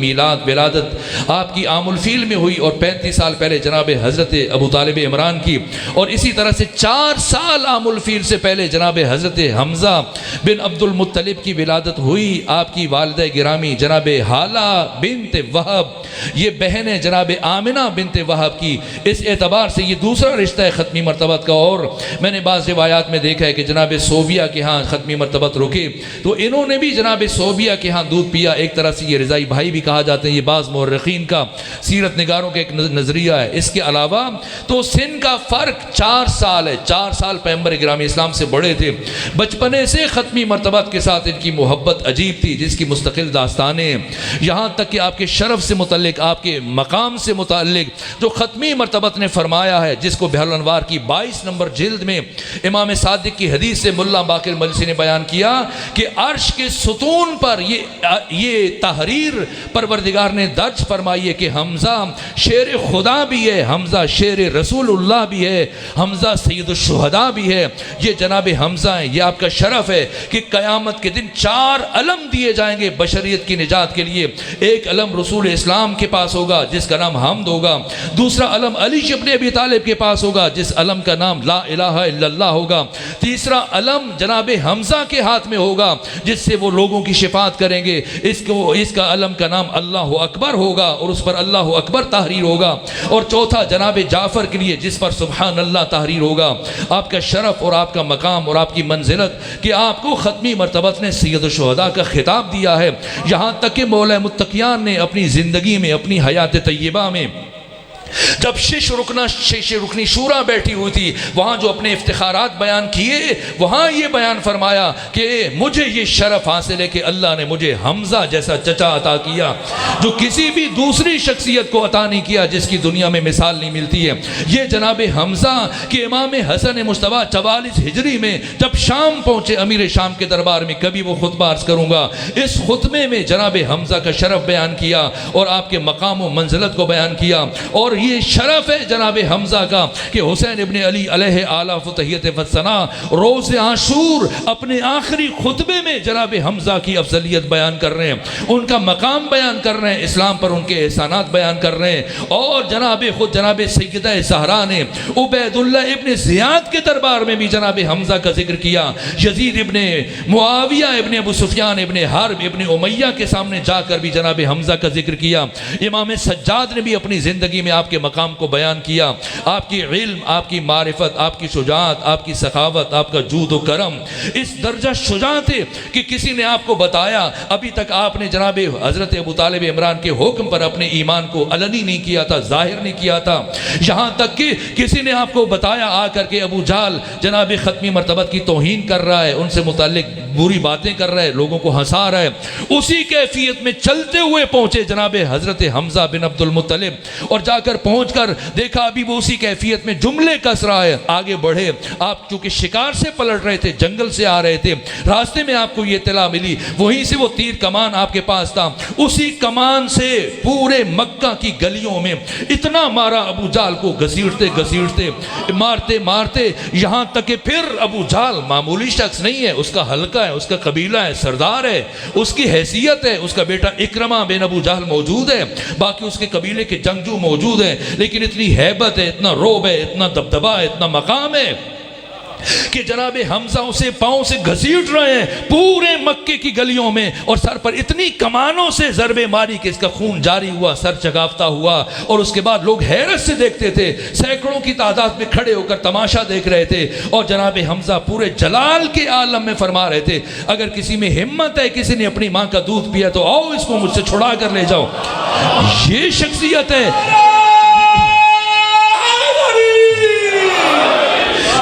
ولادت آپ کی عام الفیل میں ہوئی، اور 35 سال پہلے جناب حضرت ابو طالب عمران کی، اور اسی طرح سے 4 سال عام الفیل سے پہلے جناب حضرت حمزہ بن عبد المطلب کی ولادت ہوئی۔ آپ کی والدہ گرامی جناب حالہ بنت وہب، یہ بہن ہے جناب آمنہ بنت وہب کی، اس اعتبار سے یہ دوسرا رشتہ ہے ختمی مرتبت کا۔ اور میں نے بعض روایات میں دیکھا ہے کہ جناب صوبیہ کے ہاں ختمی مرتبت رکے تو انہوں نے بھی جناب صوبیہ کے ہاں دودھ پیا، ایک طرح سے یہ رضائی بھائی بھی کہا جاتے ہیں، یہ بعض مورخین کا، سیرت نگاروں کا ایک نظریہ ہے۔ اس کے علاوہ تو سن کا فرق 4 سال ہے، 4 سال پیغمبر گرامی اسلام سے بڑے تھے۔ بچپنے سے ختمی مرتبت کے ساتھ ان کی محبت عجیب تھی، جس کی مستقل داستانیں ہیں، یہاں تک کہ آپ کے شرف سے متعلق، آپ کے مقام سے متعلق جو ختمی مرتبت نے فرمایا ہے، جس کو بحر الانوار کی 22 نمبر جلد میں امام صادق کی حدیث سے ملا باقر مجلسی نے بیان کیا کہ عرش کے ستون پر یہ تحریر پروردگار نے درج فرمائی ہے کہ حمزہ شیر خدا بھی ہے، حمزہ شیر رسول اللہ بھی ہے، حمزہ سید الشہداء بھی ہے۔ یہ جناب حمزہ ہیں، یہ آپ کا شرف ہے کہ قیامت کے دن 4 علم دیے جائیں گے بشریت کی نجات کے لیے۔ ایک علم رسول اسلام کے پاس ہوگا جس کا نام حمد ہوگا، دوسرا علم علی ابن ابی طالب کے پاس ہوگا جس علم کا نام لا الہ الا اللہ ہوگا، تیسرا علم جناب حمزہ کے ہاتھ میں ہوگا جس سے وہ لوگوں کی شفاعت کریں گے، اس کا علم کا نام اللہ اکبر ہوگا اور اس پر اللہ اکبر تحریر ہوگا، اور چوتھا جناب جعفر کے لیے جس پر سبحان اللہ تحریر ہوگا۔ آپ کا شرف اور آپ کا مقام اور آپ کی منزلت کہ آپ کو ختمی مرتبت نے سید الشہداء کا خطاب دیا ہے، یہاں تک کہ مولا متقیان نے اپنی زندگی میں، اپنی حیات طیبہ میں جب شش رکنی شورا بیٹھی ہوئی تھی، وہاں جو اپنے افتخارات بیان کیے، وہاں یہ بیان فرمایا کہ مجھے یہ شرف حاصل ہے کہ اللہ نے مجھے حمزہ جیسا چچا عطا کیا جو کسی بھی دوسری شخصیت کو عطا نہیں کیا، جس کی دنیا میں مثال نہیں ملتی ہے۔ یہ جناب حمزہ کہ امام حسن مصطفیٰ 44 ہجری میں جب شام پہنچے امیر شام کے دربار میں، کبھی وہ خطبہ عرض کروں گا، اس خطبے میں جناب حمزہ کا شرف بیان کیا اور آپ کے مقام و منزلت کو بیان کیا، اور یہ شرف ہے جناب حمزہ کا کہ حسین ابن علی علیہ آلاف و تحیت و ثنا روز عاشور اپنے آخری خطبے میں جناب حمزہ کی افضلیت بیان کر رہے ہیں، ان کا مقام بیان کر رہے ہیں، اسلام پر ان کے احسانات بیان کر رہے ہیں، اور جناب سیدہ زہرا نے عبید اللہ ابن زیاد کے دربار میں بھی جناب حمزہ کا ذکر کیا، یزید ابن معاویہ ابن ابو سفیان ابن حرب ابن امیہ کے سامنے جا کر بھی جناب حمزہ کا ذکر کیا، امام سجاد نے بھی اپنی زندگی میں آپ کے مقام کو بیان کیا، آپ کی علم، آپ کی معرفت، آپ کی شجاعت، آپ کی سخاوت، آپ کا جود و کرم اس درجہ شجاع تھے کہ کسی نے آپ کو بتایا، ابھی تک آپ نے جناب حضرت ابو طالب عمران کے حکم پر اپنے ایمان کو علنی نہیں کیا تھا، ظاہر نہیں کیا تھا، یہاں تک کہ کسی نے آپ کو بتایا آ کر کے ابو جہل جناب ختمی مرتبت کی توہین کر رہا ہے، ان سے متعلق بری باتیں کر رہا ہے، لوگوں کو ہنسا رہا ہے، اسی کیفیت میں چلتے ہوئے پہنچے جناب حضرت حمزہ بن عبد المطلب اور جا کر کر پہنچ کر دیکھا ابھی وہ اسی کیفیت میں جملے کس رہا ہے. آگے بڑھے, آپ چونکہ شکار سے پلٹ رہے تھے, جنگل سے آ رہے تھے, راستے میں آپ کو یہ اطلاع ملی, وہیں سے وہ تیر کمان آپ کے پاس تھا. اسی کمان سے پورے مکہ کی گلیوں میں اتنا مارا ابو جہل کو, گھسیٹتے گھسیٹتے مارتے مارتے, یہاں تک کہ پھر ابو جہل معمولی شخص نہیں ہے, اس کا حلقہ ہے, اس کا قبیلہ ہے, سردار ہے, اس کی حیثیت ہے. اس کا بیٹا اکرمہ بن ابو جہل موجود ہے, باقی اس کے قبیلے کے جنگجو موجود ہیں, لیکن اتنی ہیبت ہے, اتنا روب ہے, اتنا دبدبا ہے, اتنا مقام ہے کہ جناب حمزہ اسے پاؤں سے گھسیٹ رہے ہیں پورے مکے کی گلیوں میں, اور سر پر اتنی کمانوں سے ضربے ماری کہ اس کا خون جاری ہوا, سر چگافتہ ہوا. اور اس کے بعد لوگ حیرت سے دیکھتے تھے, سینکڑوں کی تعداد میں کھڑے ہو کر تماشا دیکھ رہے تھے. اور جناب حمزہ پورے جلال کے عالم میں فرما رہے تھے, اگر کسی میں ہمت ہے, کسی نے اپنی ماں کا دودھ پیا تو آؤ اس کو مجھ سے چھڑا کر لے جاؤ. یہ شخصیت ہے,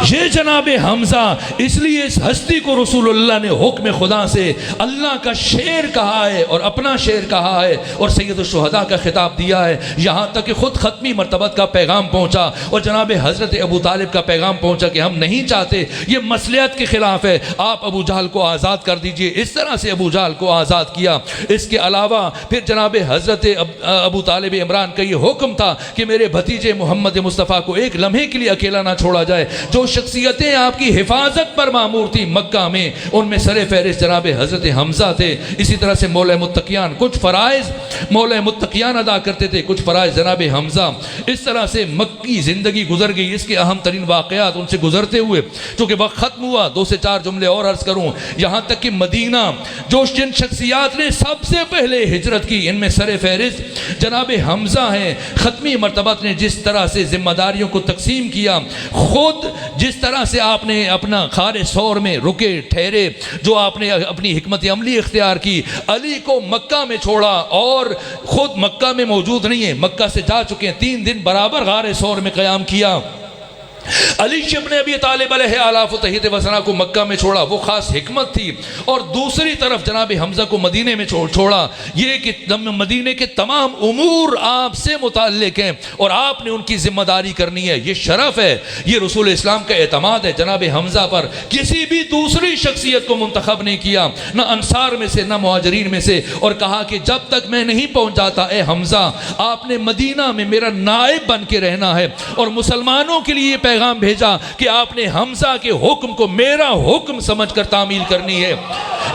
یہ جناب حمزہ. اس لیے اس ہستی کو رسول اللہ نے حکم خدا سے اللہ کا شیر کہا ہے اور اپنا شیر کہا ہے, اور سید الشہداء کا خطاب دیا ہے, یہاں تک کہ خود ختمی مرتبت کا پیغام پہنچا, اور جناب حضرت ابو طالب کا پیغام پہنچا کہ ہم نہیں چاہتے, یہ مصلحت کے خلاف ہے, آپ ابو جہل کو آزاد کر دیجئے. اس طرح سے ابو جہل کو آزاد کیا. اس کے علاوہ پھر جناب حضرت ابو طالب عمران کا یہ حکم تھا کہ میرے بھتیجے محمد مصطفیٰ کو ایک لمحے کے لیے اکیلا نہ چھوڑا جائے. جو شخصیتیں آپ کی حفاظت پر مامور تھی مکہ میں, ان میں سر فہرست جناب حضرت حمزہ تھے. اسی طرح سے مولا متقیان, کچھ فرائض مولا متقیان ادا کرتے تھے, کچھ فرائض جناب حمزہ. اس طرح سے مکی زندگی گزر گئی. اس کے اہم ترین واقعات ان سے گزرتے ہوئے چونکہ وقت ختم ہوا, 2 سے 4 جملے اور عرض کروں. یہاں تک کہ مدینہ جو جن شخصیات نے سب سے پہلے ہجرت کی, ان میں سر فہرست جناب حمزہ ہیں. ختمی مرتبہ نے جس طرح سے ذمہ داریوں کو تقسیم کیا, خود جس طرح سے آپ نے اپنا خار سور میں رکے ٹھہرے, جو آپ نے اپنی حکمت عملی اختیار کی, علی کو مکہ میں چھوڑا اور خود مکہ میں موجود نہیں ہے, مکہ سے جا چکے ہیں, 3 دن برابر غار سور میں قیام کیا. علی ابن ابی طالب علیہ آلاف و تحیت وسنا کو مکہ میں چھوڑا, وہ خاص حکمت تھی. اور دوسری طرف جناب حمزہ کو مدینے میں چھوڑا, یہ کہ مدینے کے تمام امور آپ سے متعلق ہیں اور آپ نے ان کی ذمہ داری کرنی ہے. یہ شرف ہے, یہ رسول اسلام کا اعتماد ہے جناب حمزہ پر. کسی بھی دوسری شخصیت کو منتخب نہیں کیا, نہ انصار میں سے نہ مہاجرین میں سے, اور کہا کہ جب تک میں نہیں پہنچ جاتا اے حمزہ, آپ نے مدینہ میں میرا نائب بن کے رہنا ہے. اور مسلمانوں کے لیے پیغام بھیجا کہ آپ نے حمزہ کے حکم کو میرا حکم سمجھ کر تعمیل کرنی ہے.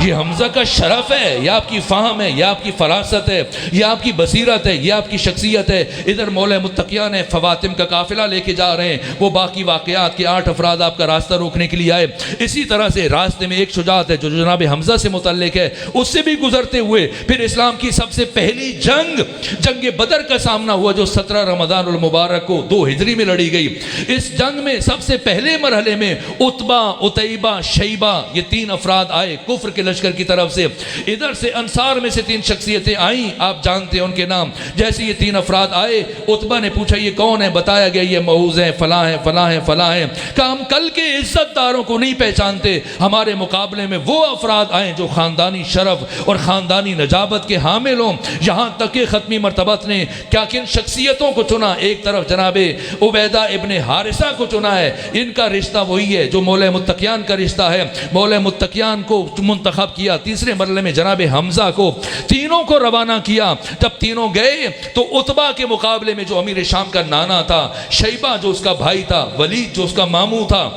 یہ حمزہ کا شرف ہے, یہ آپ کی فہم ہے, یہ آپ کی فراست ہے, یہ آپ کی بصیرت ہے, یہ آپ کی شخصیت ہے. ادھر مولا متقیان ہے, فواتم کا قافلہ لے کے جا رہے ہیں, وہ باقی واقعات کے 8 افراد آپ کا راستہ روکنے کے لیے آئے. اسی طرح سے راستے میں ایک شجاعت ہے جو جناب حمزہ سے متعلق ہے, اس سے بھی گزرتے ہوئے پھر اسلام کی سب سے پہلی جنگ بدر کا سامنا ہوا, جو 17 رمضان المبارک کو 2 ہجری میں لڑی گئی. اس جنگ میں سب سے پہلے مرحلے میں عتبہ, عتیبہ, شیبہ, یہ 3 افراد آئے کفر کے لشکر کی طرف سے. ادھر سے انصار میں سے 3 شخصیتیں آئیں, آپ جانتے ہیں ان کے نام. جیسے یہ 3 افراد آئے, عتبہ نے پوچھا یہ کون ہے, بتایا گیا یہ موعوذ ہیں, فلاں ہیں, فلاں ہیں, فلاں ہیں. کہا ہم کل کے عزت داروں کو نہیں پہچانتے, ہمارے مقابلے میں وہ افراد آئیں جو خاندانی شرف اور خاندانی نجابت کے حامل ہوں. یہاں تک کہ ختمی مرتبت نے کیا کن شخصیتوں کو چنا, ایک طرف جناب عبیدہ ابن حارثہ کو چنا ہے. ان کا رشتہ وہی ہے جو مولا متقیان کا رشتہ ہے, مولا متقیان کو منتخب کیا. تیسرے مرحلے میں جناب حمزہ کو, تینوں کو روانہ کیا. جب تینوں گئے تو عتبہ کے مقابلے میں جو امیر شام کا نانا تھا, شیبہ جو اس کا بھائی تھا, ولید جو اس کا ماموں تھا,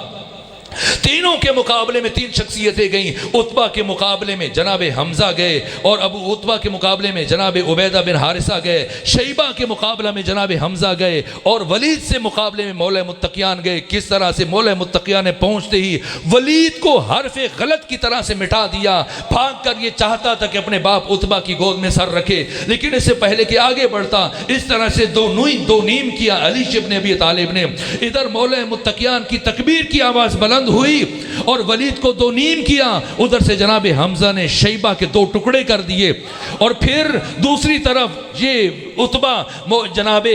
تینوں کے مقابلے میں 3 شخصیتیں گئیں. عتبہ کے مقابلے میں جناب حمزہ گئے, اور ابو عتبہ کے مقابلے میں جناب عبیدہ بن حارثہ گئے, شیبہ کے مقابلہ میں جناب حمزہ گئے, اور ولید سے مقابلے میں مولا متقیان گئے. کس طرح سے مولا متقیان نے پہنچتے ہی ولید کو حرف غلط کی طرح سے مٹا دیا. بھاگ کر یہ چاہتا تھا کہ اپنے باپ عتبہ کی گود میں سر رکھے, لیکن اس سے پہلے کہ آگے بڑھتا, اس طرح سے دو نیم کیا علی ابن ابی طالب نے. ادھر مولا متقیان کی تکبیر کی آواز بلند بلند ہوئی اور ولید کو دو نیم کیا، ادھر سے جناب حمزہ نے شیبہ کے دو ٹکڑے کر دیے، اور پھر دوسری طرف یہ عتبہ جناب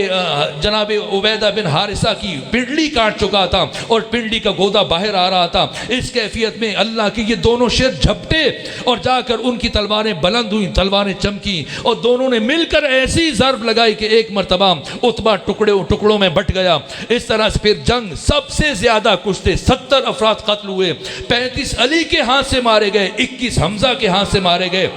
عبیدہ بن حارثہ کی پنڈلی کاٹ چکا تھا اور پنڈلی کا گودا باہر آ رہا تھا۔ اس کیفیت میں اللہ کے یہ دونوں شیر جھپٹے اور جا کر ان کی تلواریں بلند ہوئیں، تلواریں چمکی، اور دونوں نے مل کر ایسی ضرب لگائی کہ ایک مرتبہ عتبہ ٹکڑوں میں بٹ گیا۔ اس طرح سے پھر جنگ سب سے زیادہ کشتے 70 افراد قتل ہوئے، 35 علی کے ہاتھ سے مارے گئے، 21 حمزہ کے ہاتھ سے مارے گئے۔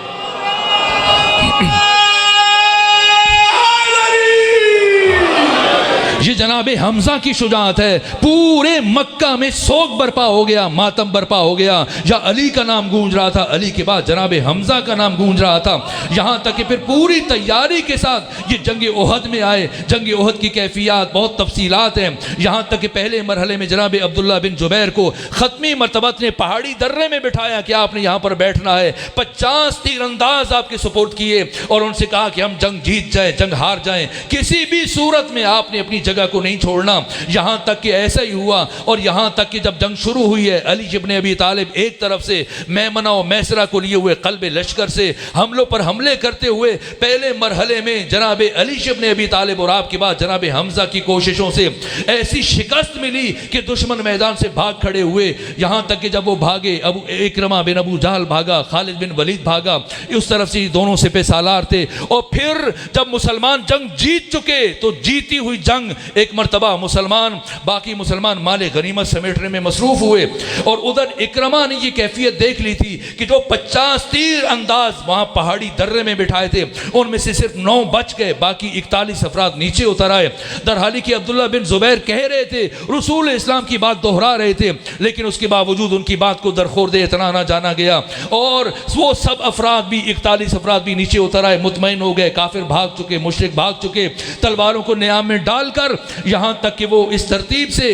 یہ جناب حمزہ کی شجاعت ہے۔ پورے مکہ میں سوگ برپا ہو گیا، ماتم برپا ہو گیا، یا علی کا نام گونج رہا تھا، علی کے بعد جناب حمزہ کا نام گونج رہا تھا، یہاں تک کہ پھر پوری تیاری کے ساتھ یہ جنگ احد میں آئے۔ جنگ احد کی کیفیات بہت تفصیلات ہیں، یہاں تک کہ پہلے مرحلے میں جناب عبداللہ بن جبیر کو ختمی مرتبت نے پہاڑی درے میں بٹھایا کہ آپ نے یہاں پر بیٹھنا ہے، 50 تیر انداز آپ کے سپورٹ کیے اور ان سے کہا کہ ہم جنگ جیت جائیں، جنگ ہار جائیں، کسی بھی صورت میں آپ نے اپنی جگہ کو نہیں چھوڑنا۔ یہاں تک کہ ایسا ہی ہوا، اور یہاں تک کہ جب جنگ شروع ہوئی ہے، علی ابن ابی طالب ایک طرف سے میمنہ و میسرہ کو لیے ہوئے قلب لشکر سے حملوں پر حملے کرتے ہوئے، پہلے مرحلے میں جناب علی ابن ابی طالب اور آپ کے بعد جناب حمزہ کی کوششوں سے ایسی شکست ملی کہ دشمن میدان سے بھاگ کھڑے ہوئے۔ یہاں تک کہ جب وہ بھاگے، اکرمہ بن ابو جہل بھاگا، خالد بن ولید بھاگا، اس طرف سے دونوں سپہ سالار تھے، اور پھر جب مسلمان جنگ جیت چکے تو جیتی ہوئی جنگ ایک مرتبہ باقی مسلمان مال غنیمت سمیٹنے میں مصروف ہوئے، اور ادھر اکرمہ نے یہ کیفیت دیکھ لی تھی کہ جو 50 تیر انداز وہاں پہاڑی درے میں بٹھائے تھے ان میں سے صرف 9 بچ گئے، باقی 41 افراد نیچے اتر آئے۔ درحالی کہ عبداللہ بن زبیر کہہ رہے تھے، رسول اسلام کی بات دہرا رہے تھے، لیکن اس کے باوجود ان کی بات کو درخورد اتنا نہ جانا گیا، اور وہ سب افراد بھی 41 افراد بھی نیچے اتر آئے، مطمئن ہو گئے، کافر بھاگ چکے، مشرک بھاگ چکے، تلواروں کو نیام میں ڈال کر، یہاں تک کہ وہ اس ترتیب سے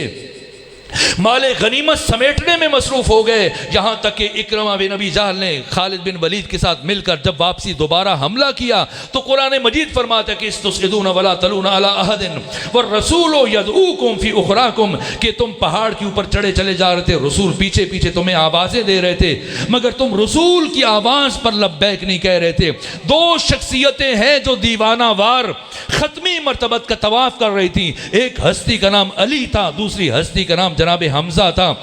مال غنیمت سمیٹنے میں مصروف ہو گئے، یہاں تک کہ اکرمہ بن ابی جہل نے خالد بن ولید کے ساتھ مل کر جب واپسی دوبارہ حملہ کیا تو قرآن مجید فرماتا ہے کہ استسعدون ولا تلون علی احد والرسول یدعوکم فی اخراکم، کہ تم پہاڑ کے اوپر چڑھے چلے جا رہے تھے، رسول پیچھے پیچھے تمہیں آوازیں دے رہے تھے، مگر تم رسول کی آواز پر لبیک نہیں کہہ رہے تھے۔ 2 شخصیتیں ہیں جو دیوانہ وار ختمی مرتبت کا طواف کر رہی تھی، ایک ہستی کا نام علی تھا، دوسری ہستی کا نام جناب حمزہ تھا،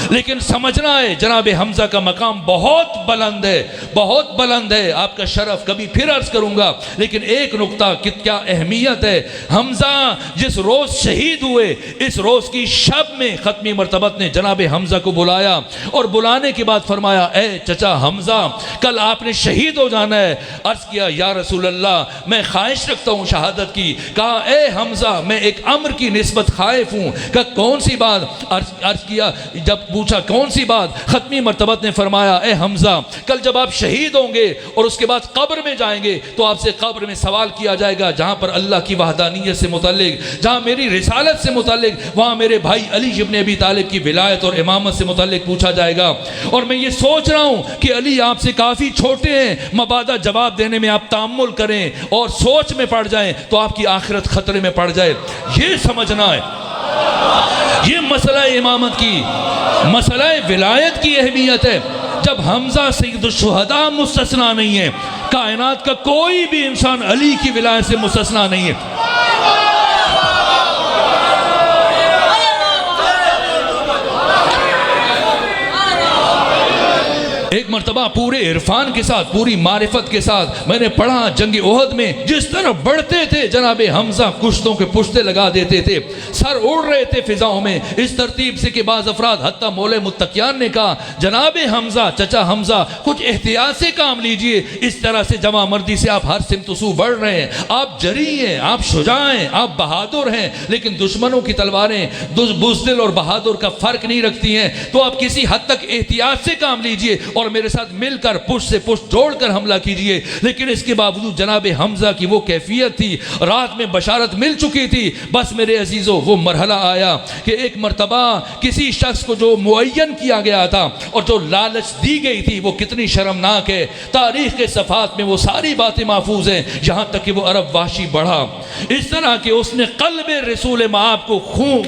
لیکن سمجھنا ہے جناب حمزہ کا مقام بہت بلند ہے، بہت بلند ہے، آپ کا شرف کبھی پھر عرض کروں گا، لیکن ایک نقطہ کیا اہمیت ہے، حمزہ جس روز شہید ہوئے، اس روز کی شب میں ختمی مرتبت نے جناب حمزہ کو بلایا، اور بلانے کے بعد فرمایا اے چچا حمزہ کل آپ نے شہید ہو جانا ہے۔ عرض کیا یا رسول اللہ میں خواہش رکھتا ہوں شہادت کی۔ کہا اے حمزہ میں ایک امر کی نسبت خائف ہوں۔ کہا کون سی بات؟ عرض کیا، جب پوچھا کون سی بات، ختمی مرتبت نے فرمایا اے حمزہ کل جب آپ شہید ہوں گے اور اس کے بعد قبر میں جائیں گے تو آپ سے قبر میں سوال کیا جائے گا، جہاں پر اللہ کی وحدانیت سے متعلق، جہاں میری رسالت سے متعلق، وہاں میرے بھائی علی ابن ابی طالب کی ولایت اور امامت سے متعلق پوچھا جائے گا، اور میں یہ سوچ رہا ہوں کہ علی آپ سے کافی چھوٹے ہیں، مبادہ جواب دینے میں آپ تأمل کریں اور سوچ میں پڑ جائیں تو آپ کی آخرت خطرے میں پڑ جائے۔ یہ سمجھنا ہے، یہ مسئلہ امامت کی، مسئلہ ولایت کی اہمیت ہے۔ جب حمزہ سید الشہداء مستثنیٰ نہیں ہے، کائنات کا کوئی بھی انسان علی کی ولایت سے مستثنیٰ نہیں ہے۔ ایک مرتبہ پورے عرفان کے ساتھ، پوری معرفت کے ساتھ میں نے پڑھا جنگ احد میں جس طرح بڑھتے تھے جناب حمزہ کشتوں کے پشتے لگا دیتے تھے، سر اڑ رہے تھے فضاؤں میں، اس ترتیب سے کہ بعض افراد حتیٰ مولے متقیان نے کہا جناب حمزہ چچا حمزہ کچھ احتیاط سے کام لیجئے، اس طرح سے جمع مردی سے آپ ہر سمت و سو بڑھ رہے ہیں، آپ جری ہیں، آپ شجاع ہیں، آپ بہادر ہیں، لیکن دشمنوں کی تلواریں بزدل اور بہادر کا فرق نہیں رکھتی ہیں، تو آپ کسی حد تک احتیاط سے کام لیجئے اور میرے ساتھ مل کر پشت سے پشت جوڑ کر حملہ کیجئے۔ لیکن اس کے باوجود جناب حمزہ کی وہ کیفیت تھی، رات میں بشارت مل چکی تھی، بس میرے عزیزو وہ مرحلہ آیا کہ ایک مرتبہ کسی شخص کو جو معین کیا گیا تھا اور جو لالچ دی گئی تھی وہ کتنی شرمناک ہے، تاریخ کے صفحات میں وہ ساری باتیں محفوظ ہیں، یہاں تک کہ وہ عرب وحشی بڑھا، اس طرح کہ اس نے قلب رسول مآب کو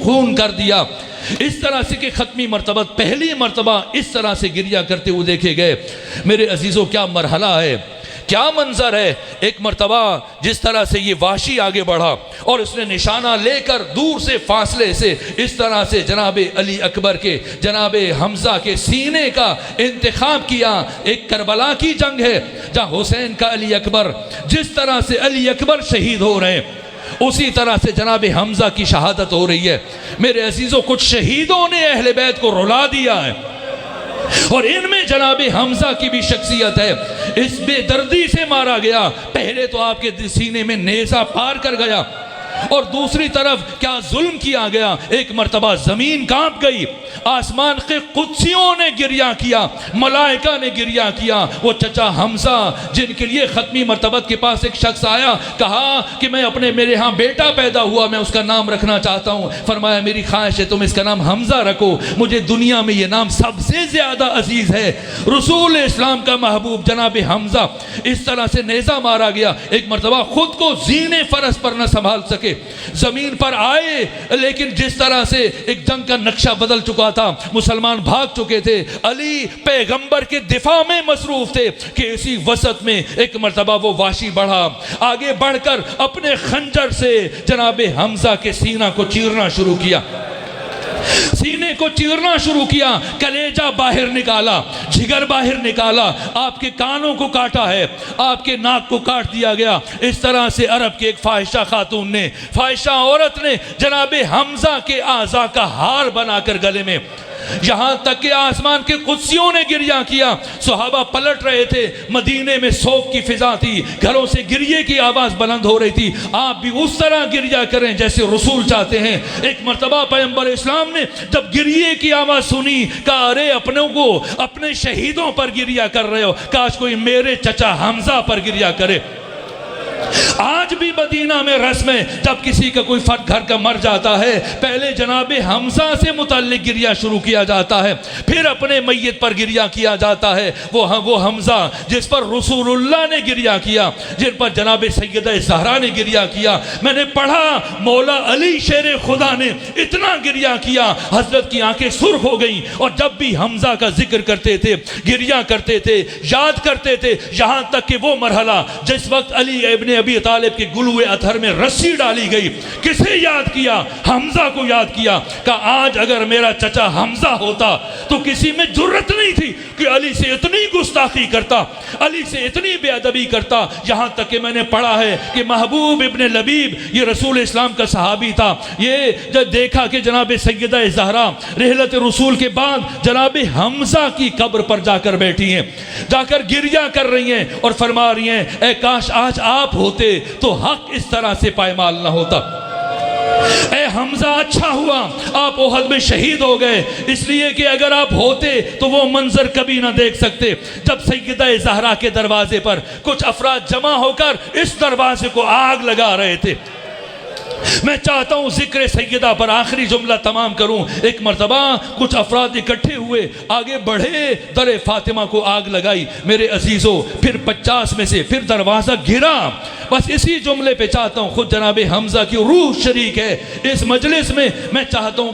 خون کر دیا۔ اس طرح سے کہ ختمی مرتبہ پہلی مرتبہ اس طرح سے گریہ کرتے ہوئے دیکھے گئے۔ میرے عزیزوں کیا مرحلہ ہے، کیا منظر ہے۔ ایک مرتبہ جس طرح سے یہ وحشی آگے بڑھا اور اس نے نشانہ لے کر دور سے فاصلے سے اس طرح سے جناب علی اکبر کے، جناب حمزہ کے سینے کا انتخاب کیا۔ ایک کربلا کی جنگ ہے جہاں حسین کا علی اکبر، جس طرح سے علی اکبر شہید ہو رہے ہیں اسی طرح سے جناب حمزہ کی شہادت ہو رہی ہے۔ میرے عزیزوں کچھ شہیدوں نے اہل بیت کو رلا دیا ہے، اور ان میں جناب حمزہ کی بھی شخصیت ہے۔ اس بے دردی سے مارا گیا، پہلے تو آپ کے سینے میں نیزہ پار کر گیا، اور دوسری طرف کیا ظلم کیا گیا۔ ایک مرتبہ زمین کانپ گئی، آسمان کے قدسیوں نے گریہ کیا، ملائکہ نے گریہ کیا۔ وہ چچا حمزہ جن کے لیے ختمی مرتبت کے پاس ایک شخص آیا، کہا کہ میرے ہاں بیٹا پیدا ہوا، میں اس کا نام رکھنا چاہتا ہوں۔ فرمایا میری خواہش ہے تم اس کا نام حمزہ رکھو، مجھے دنیا میں یہ نام سب سے زیادہ عزیز ہے، رسول اسلام کا محبوب جناب حمزہ۔ اس طرح سے نیزہ مارا گیا۔ ایک مرتبہ خود کو زینے فرس پر نہ سنبھال سکے، زمین پر آئے، لیکن جس طرح سے ایک جنگ کا نقشہ بدل چکا تھا، مسلمان بھاگ چکے تھے، علی پیغمبر کے دفاع میں مصروف تھے کہ اسی وسط میں ایک مرتبہ وہ وحشی بڑھا، آگے بڑھ کر اپنے خنجر سے جناب حمزہ کے سینہ کو چیرنا شروع کیا، سینے کو چیرنا شروع کیا، کلیجہ باہر نکالا، جگر باہر نکالا، آپ کے کانوں کو کاٹا ہے، آپ کے ناک کو کاٹ دیا گیا۔ اس طرح سے عرب کے ایک فاحشہ خاتون نے، فاحشہ عورت نے جناب حمزہ کے اعضاء کا ہار بنا کر گلے میں، یہاں تک کہ آسمان کے قدسیوں نے گریہ کیا۔ صحابہ پلٹ رہے تھے، مدینے میں سوگ کی فضا تھی، گھروں سے گریے کی آواز بلند ہو رہی تھی۔ آپ بھی اس طرح گریہ کریں جیسے رسول چاہتے ہیں۔ ایک مرتبہ پیغمبر اسلام نے جب گریے کی آواز سنی، کہا ارے اپنوں کو، اپنے شہیدوں پر گریہ کر رہے ہو، کاش کوئی میرے چچا حمزہ پر گریہ کرے۔ آج بھی مدینہ میں رسم ہے، جب کسی کا کوئی فرد گھر کا مر جاتا ہے، پہلے جناب حمزہ سے متعلق گریہ شروع کیا جاتا ہے، پھر اپنے میت پر گریہ کیا جاتا ہے۔ وہ حمزہ جس پر رسول اللہ نے گریہ کیا، جن پر جناب سیدہ زہرا نے گریہ کیا۔ میں نے پڑھا مولا علی شیر خدا نے اتنا گریہ کیا، حضرت کی آنکھیں سرخ ہو گئیں، اور جب بھی حمزہ کا ذکر کرتے تھے، گریہ کرتے تھے، یاد کرتے تھے، یہاں تک کہ وہ مرحلہ جس وقت علی ابن ابی طالب کے گلوئے اطہر میں رسی ڈالی گئی، کسے یاد کیا؟ حمزہ کو یاد کیا۔ کہ آج اگر میرا چچا حمزہ ہوتا تو کسی میں جرت نہیں تھی کہ علی سے اتنی گستاخی کرتا، علی سے اتنی بے ادبی کرتا۔ یہاں تک کہ میں نے پڑھا ہے کہ محبوب ابن لبیب، یہ رسول اسلام کا صحابی تھا، یہ جب دیکھا کہ جناب سیدہ زہرا رحلت رسول کے بعد جناب حمزہ کی قبر پر جا کر بیٹھی ہیں، جا کر گریہ کر رہی ہیں اور فرما رہی ہیں اے کاش آج آپ ہوتے تو حق اس طرح سے پائمال نہ ہوتا۔ اے حمزہ اچھا ہوا آپ احد میں شہید ہو گئے، اس لیے کہ اگر آپ ہوتے تو وہ منظر کبھی نہ دیکھ سکتے جب سیدہ زہرا کے دروازے پر کچھ افراد جمع ہو کر اس دروازے کو آگ لگا رہے تھے۔ میں چاہتا ہوں ذکر سیدہ پر آخری جملہ تمام کروں۔ ایک مرتبہ کچھ افراد اکٹھے ہوئے، آگے بڑھے، در فاطمہ کو آگ لگائی۔ میرے عزیزوں پھر 50 میں سے پھر دروازہ گرا۔ بس اسی جملے پہ چاہتا ہوں، خود جناب حمزہ کی روح شریک ہے اس مجلس میں، میں چاہتا ہوں